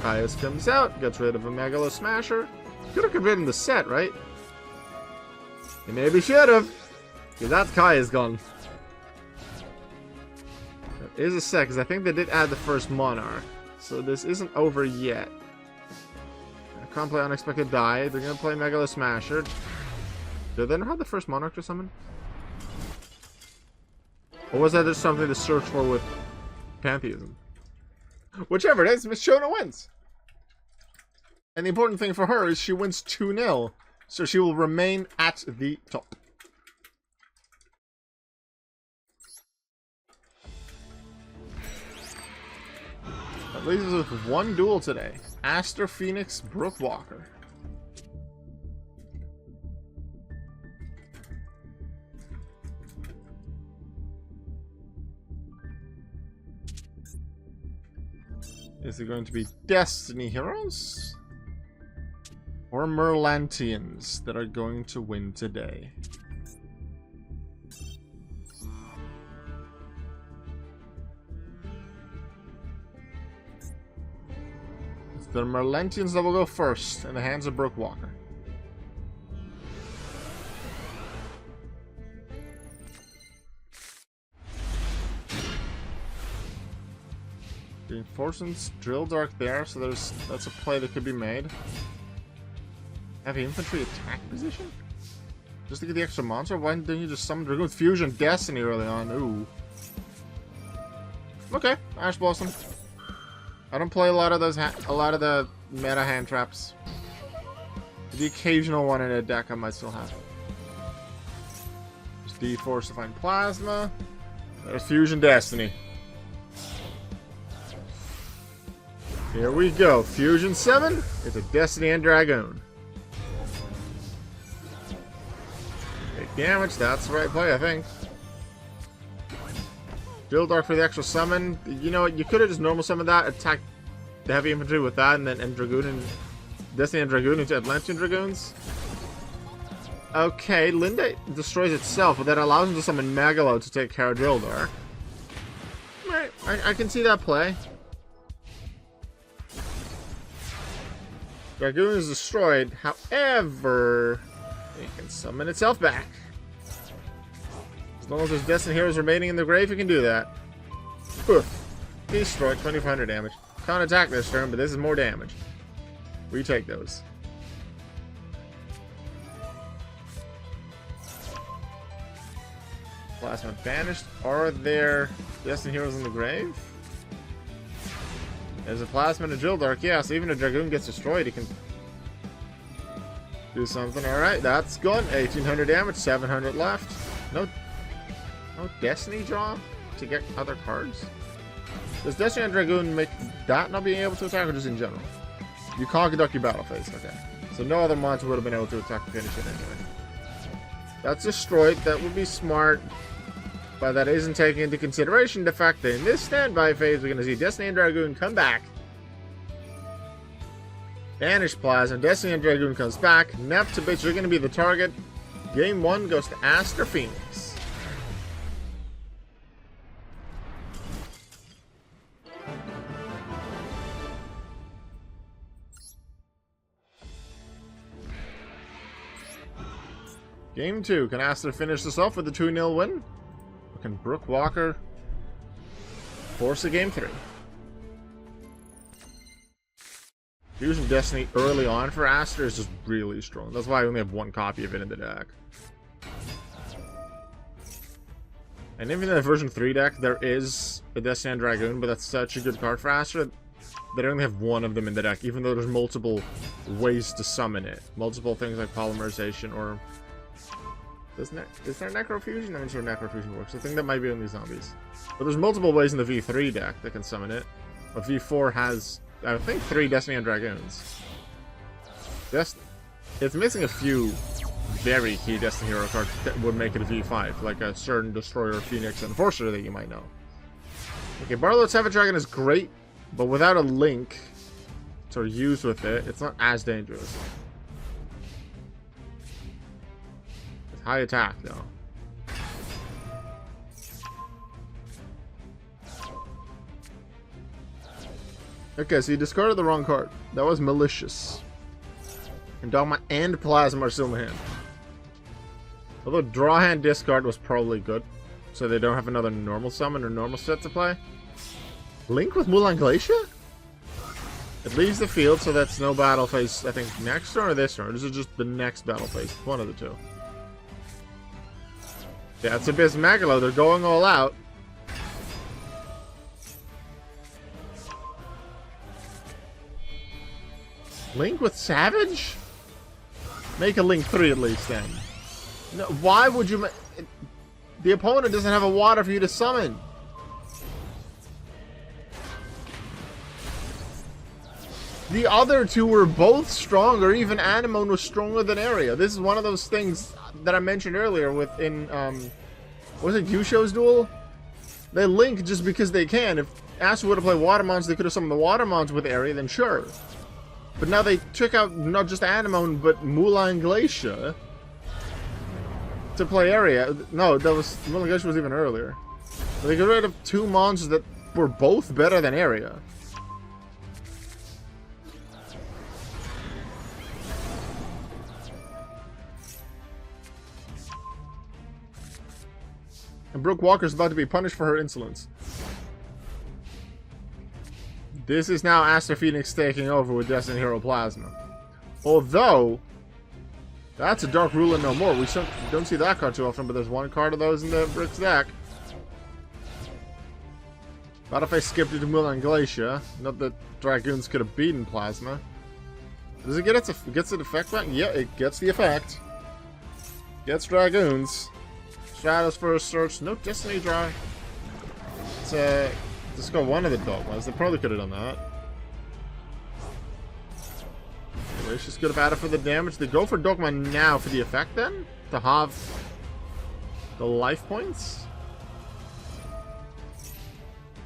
Caius comes out, gets rid of a Megalo Smasher. Could have converted the set, right? They maybe should have. Because that Caius gone. That is a set, because I think they did add the first Monarch. So this isn't over yet. I can't play Unexpected Die. They're going to play Megalo Smasher. Did they not have the first Monarch to summon? Or was that just something to search for with Pantheism? Whichever it is, Miss Chono wins. And the important thing for her is she wins 2-0. So she will remain at the top. That leaves us with one duel today. Aster Phoenix Brookwalker. Is it going to be Destiny Heroes? Or Merlantians that are going to win today? It's the Merlantians that will go first in the hands of Brookwalker. Reinforcements, Drill Dark there, so that's a play that could be made. Heavy infantry attack position? Just to get the extra monster? Why didn't you just summon Dragoon Fusion Destiny early on? Ooh. Okay, Ash Blossom. I don't play a lot of those, a lot of the meta hand traps. The occasional one in a deck I might still have. There's D-Force to find Plasma. There's Fusion Destiny. Here we go. Fusion 7. It's a Destiny and Dragoon. Big damage. That's the right play, I think. Drill Dark for the extra summon. You know what? You could have just normal summoned that, attacked the heavy infantry with that, and then Dragoon and Destiny and Dragoon into Atlantean Dragoons. Okay, Linda destroys itself, but that allows him to summon Megalo to take care of Drill Dark. Alright, I can see that play. Dragoon is destroyed, however, it can summon itself back. As long as there's Destiny Heroes remaining in the grave, you can do that. Poof. Destroyed, 2,500 damage. Can't attack this turn, but this is more damage. We take those. Plasma banished. Are there Destiny Heroes in the grave? There's a Plasma and a Drill Dark. Yeah, so even if Dragoon gets destroyed, he can do something. Alright, that's gone. 1,800 damage, 700 left. No Destiny draw to get other cards? Does Destiny and Dragoon make that not being able to attack, or just in general? You can't conduct your battle phase. Okay. So no other monster would have been able to attack and finish it anyway. That's destroyed. That would be smart. But that isn't taking into consideration the fact that in this standby phase, we're going to see Destiny and Dragoon come back Banish Plasma. Destiny and Dragoon comes back. Nep to bitch, you're going to be the target. Game 1 goes to Aster Phoenix. Game 2. Can Aster finish this off with a 2-0 win? Or can Brooke Walker force a Game 3? Using Destiny early on for Aster is just really strong. That's why I only have one copy of it in the deck. And even in the version 3 deck, there is a Destiny and Dragoon, but that's such a good card for Aster. They only have one of them in the deck, even though there's multiple ways to summon it. Multiple things like polymerization or... is there Necrofusion? I'm not sure Necrofusion works. I think that might be only zombies. But there's multiple ways in the V3 deck that can summon it. But V4 has, I think, 3 Destiny and Dragoons. It's missing a few very key Destiny hero cards that would make it a V5, like a certain Destroyer, Phoenix, and Enforcer that you might know. Okay, Barlow Savage Dragon is great, but without a link to use with it, it's not as dangerous. It's high attack, though. Okay, so you discarded the wrong card. That was malicious. And Dogma and Plasma are still in the hand. Although draw hand discard was probably good, so they don't have another normal summon or normal set to play. Link with Mulan Glacier? It leaves the field, so that's no battle phase, I think, next turn or this turn. This is just the next battle phase. One of the two. Yeah, it's Abyss Megalo. They're going all out. Link with Savage? Make a Link 3 at least then. No, why would you the opponent doesn't have a water for you to summon. The other two were both stronger. Even Anemone was stronger than Area. This is one of those things that I mentioned earlier within, was it Yusho's duel? They link just because they can. If Aster would have played Watermons, they could have summoned the Watermons with Area, then sure. But now they took out not just Anemone, but Mulan Glacier to play Area. No, that was Mulan Glacier was even earlier. But they got rid of two monsters that were both better than Area. And Brooke Walker's about to be punished for her insolence. This is now Aster Phoenix taking over with Destiny Hero Plasma. Although, that's a Dark Ruler no more. We don't see that card too often, but there's one card of those in the Brick's deck. Not if I skipped it to Mulan Glacier. Not that Dragoons could have beaten Plasma. Does it get its effect back? Yeah, it gets the effect. Gets Dragoons. Shadows for a search. No Destiny draw. It's just got one of the Dogmas. They probably could have done that. They just could have added for the damage. They go for Dogma now for the effect then? To have the life points?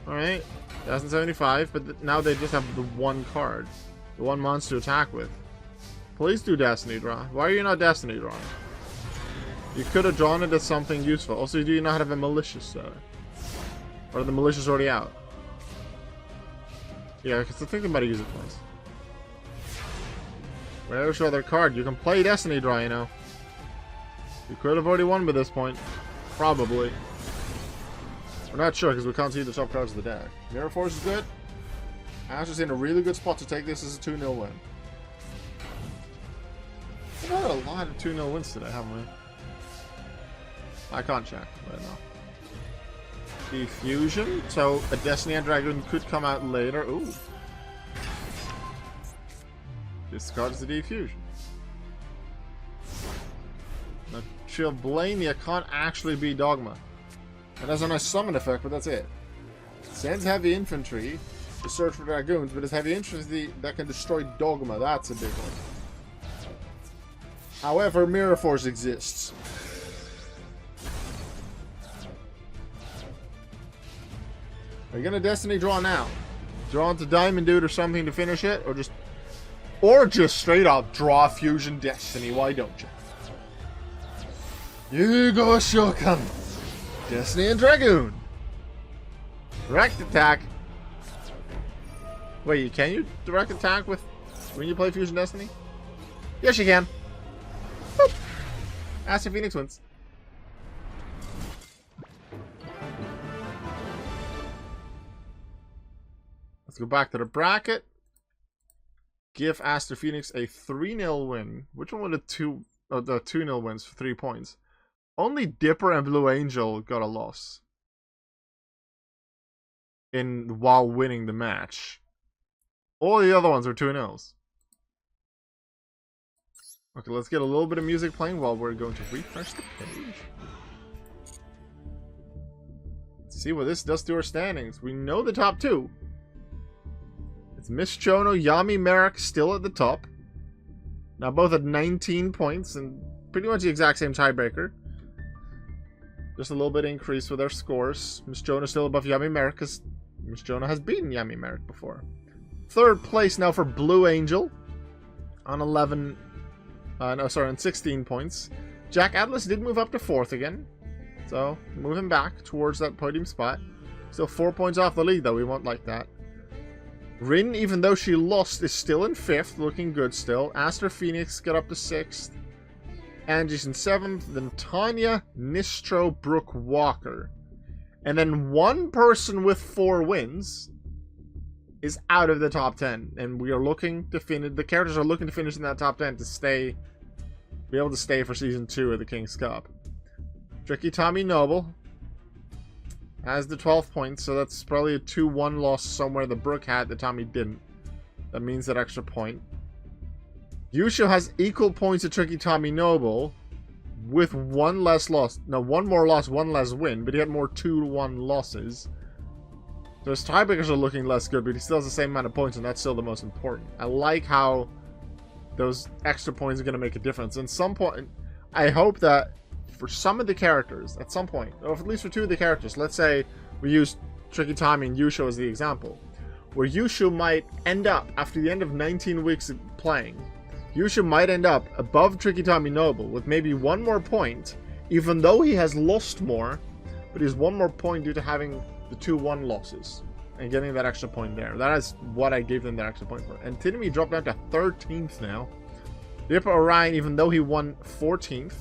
Alright. 1075, but now they just have the one card. The one monster to attack with. Please do Destiny draw. Why are you not Destiny drawing? You could have drawn it as something useful. Also, do you not have a malicious there? Or are the malicious already out? Yeah, because I think they might have used it twice. Where's your other card? You can play Destiny draw, you know. You could have already won by this point. Probably. We're not sure because we can't see the top cards of the deck. Mirror Force is good. Aster's in a really good spot to take this as a 2-0 win. We've had a lot of 2-0 wins today, haven't we? I can't check right now. Diffusion. So a Destiny and Dragon could come out later. Ooh. Discards the Diffusion. Now Chilblaina can't actually be Dogma. It has a nice summon effect, but that's it. Sends heavy infantry to search for Dragoons, but it's heavy infantry that can destroy Dogma. That's a big one. However, Mirror Force exists. Are you gonna Destiny draw now? Draw into Diamond Dude or something to finish it? Or just Or just straight up draw Fusion Destiny, why don't you? You go Shokan! Destiny and Dragoon! Direct attack! Wait, can you direct attack with when you play Fusion Destiny? Yes, you can. Boop. Aster Phoenix wins. Let's go back to the bracket. Give Aster Phoenix a 3-0 win. Which one were the 2-0 wins for 3 points? Only Dipper and Blue Angel got a loss while winning the match. All the other ones were 2-0s. Okay, let's get a little bit of music playing while we're going to refresh the page. Let's see what this does to our standings. We know the top 2. It's Miss Chono, Yami Marik still at the top. Now both at 19 points and pretty much the exact same tiebreaker. Just a little bit increase with their scores. Miss Chono still above Yami Marik because Miss Chono has beaten Yami Marik before. Third place now for Blue Angel on 16 points. Jack Atlas did move up to 4th again. So, moving back towards that podium spot. Still 4 points off the lead though, we won't like that. Rin, even though she lost, is still in 5th, looking good still. Aster Phoenix got up to 6th. Angie's in 7th. Then Tanya, Nistro, Brooke, Walker. And then one person with 4 wins is out of the top 10. And we are looking to finish, the characters are looking to finish in that top 10 to be able to stay for Season 2 of the King's Cup. Tricky Tommy Noble has the 12 points, so that's probably a 2-1 loss somewhere that Brooke had that Tommy didn't. That means that extra point. Yusho has equal points to Tricky Tommy Noble with one less loss. No, one more loss, one less win, but he had more 2-1 losses. So his tiebreakers are looking less good, but he still has the same amount of points, and that's still the most important. I like how those extra points are going to make a difference. And some point, I hope that for some of the characters, at some point, or at least for 2 of the characters, let's say we use Tricky Tommy and Yusho as the example, where Yusho might end up, after the end of 19 weeks of playing, Yusho might end up above Tricky Tommy Noble with maybe 1 more point, even though he has lost more, but he has 1 more point due to having the 2-1 losses and getting that extra point there. That is what I gave them that extra point for. And Tinami dropped down to 13th now. Dipper Orion, even though he won 14th,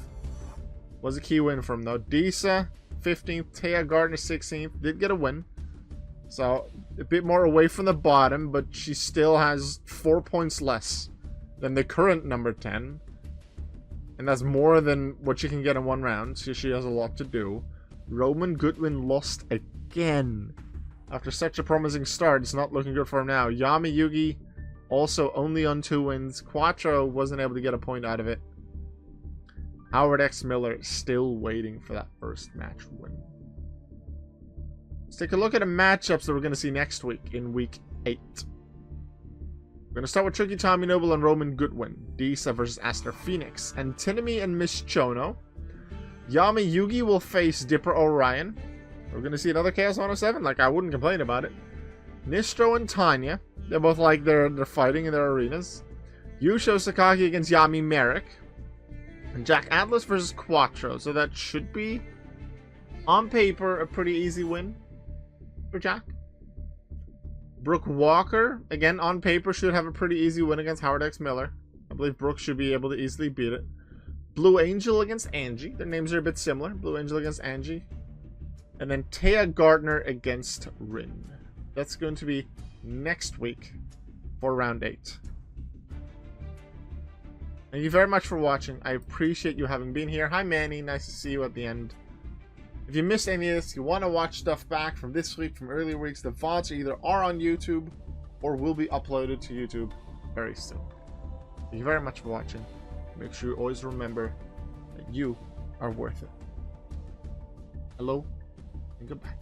was a key win for him though. Disa, 15th. Taya Gardner, 16th. Did get a win. So, a bit more away from the bottom, but she still has 4 points less than the current number 10. And that's more than what she can get in 1 round, so she has a lot to do. Roman Goodwin lost again. After such a promising start, it's not looking good for him now. Yami Yugi also only on 2 wins. Quattro wasn't able to get a point out of it. Howard X Miller still waiting for that first match win. Let's take a look at the matchups that we're going to see next week in week 8. We're going to start with Tricky Tommy Noble and Roman Goodwin. Disa versus Aster Phoenix. And Tinami and Miss Chono. Yami Yugi will face Dipper Orion. We're going to see another Chaos 107. Like, I wouldn't complain about it. Nistro and Tanya. They're both like they're fighting in their arenas. Yusho Sakaki against Yami Marik. And Jack Atlas versus Quattro. So that should be, on paper, a pretty easy win for Jack. Brooke Walker, again, on paper, should have a pretty easy win against Howard X Miller. I believe Brooke should be able to easily beat it. Blue Angel against Angie. Their names are a bit similar. Blue Angel against Angie. And then Taya Gardner against Rin. That's going to be next week for round 8. Thank you very much for watching. I appreciate you having been here. Hi Manny, nice to see you at the end. If you missed any of this, you want to watch stuff back from this week, from earlier weeks, the VODs either are on YouTube or will be uploaded to YouTube very soon. Thank you very much for watching. Make sure you always remember that you are worth it. Hello and goodbye.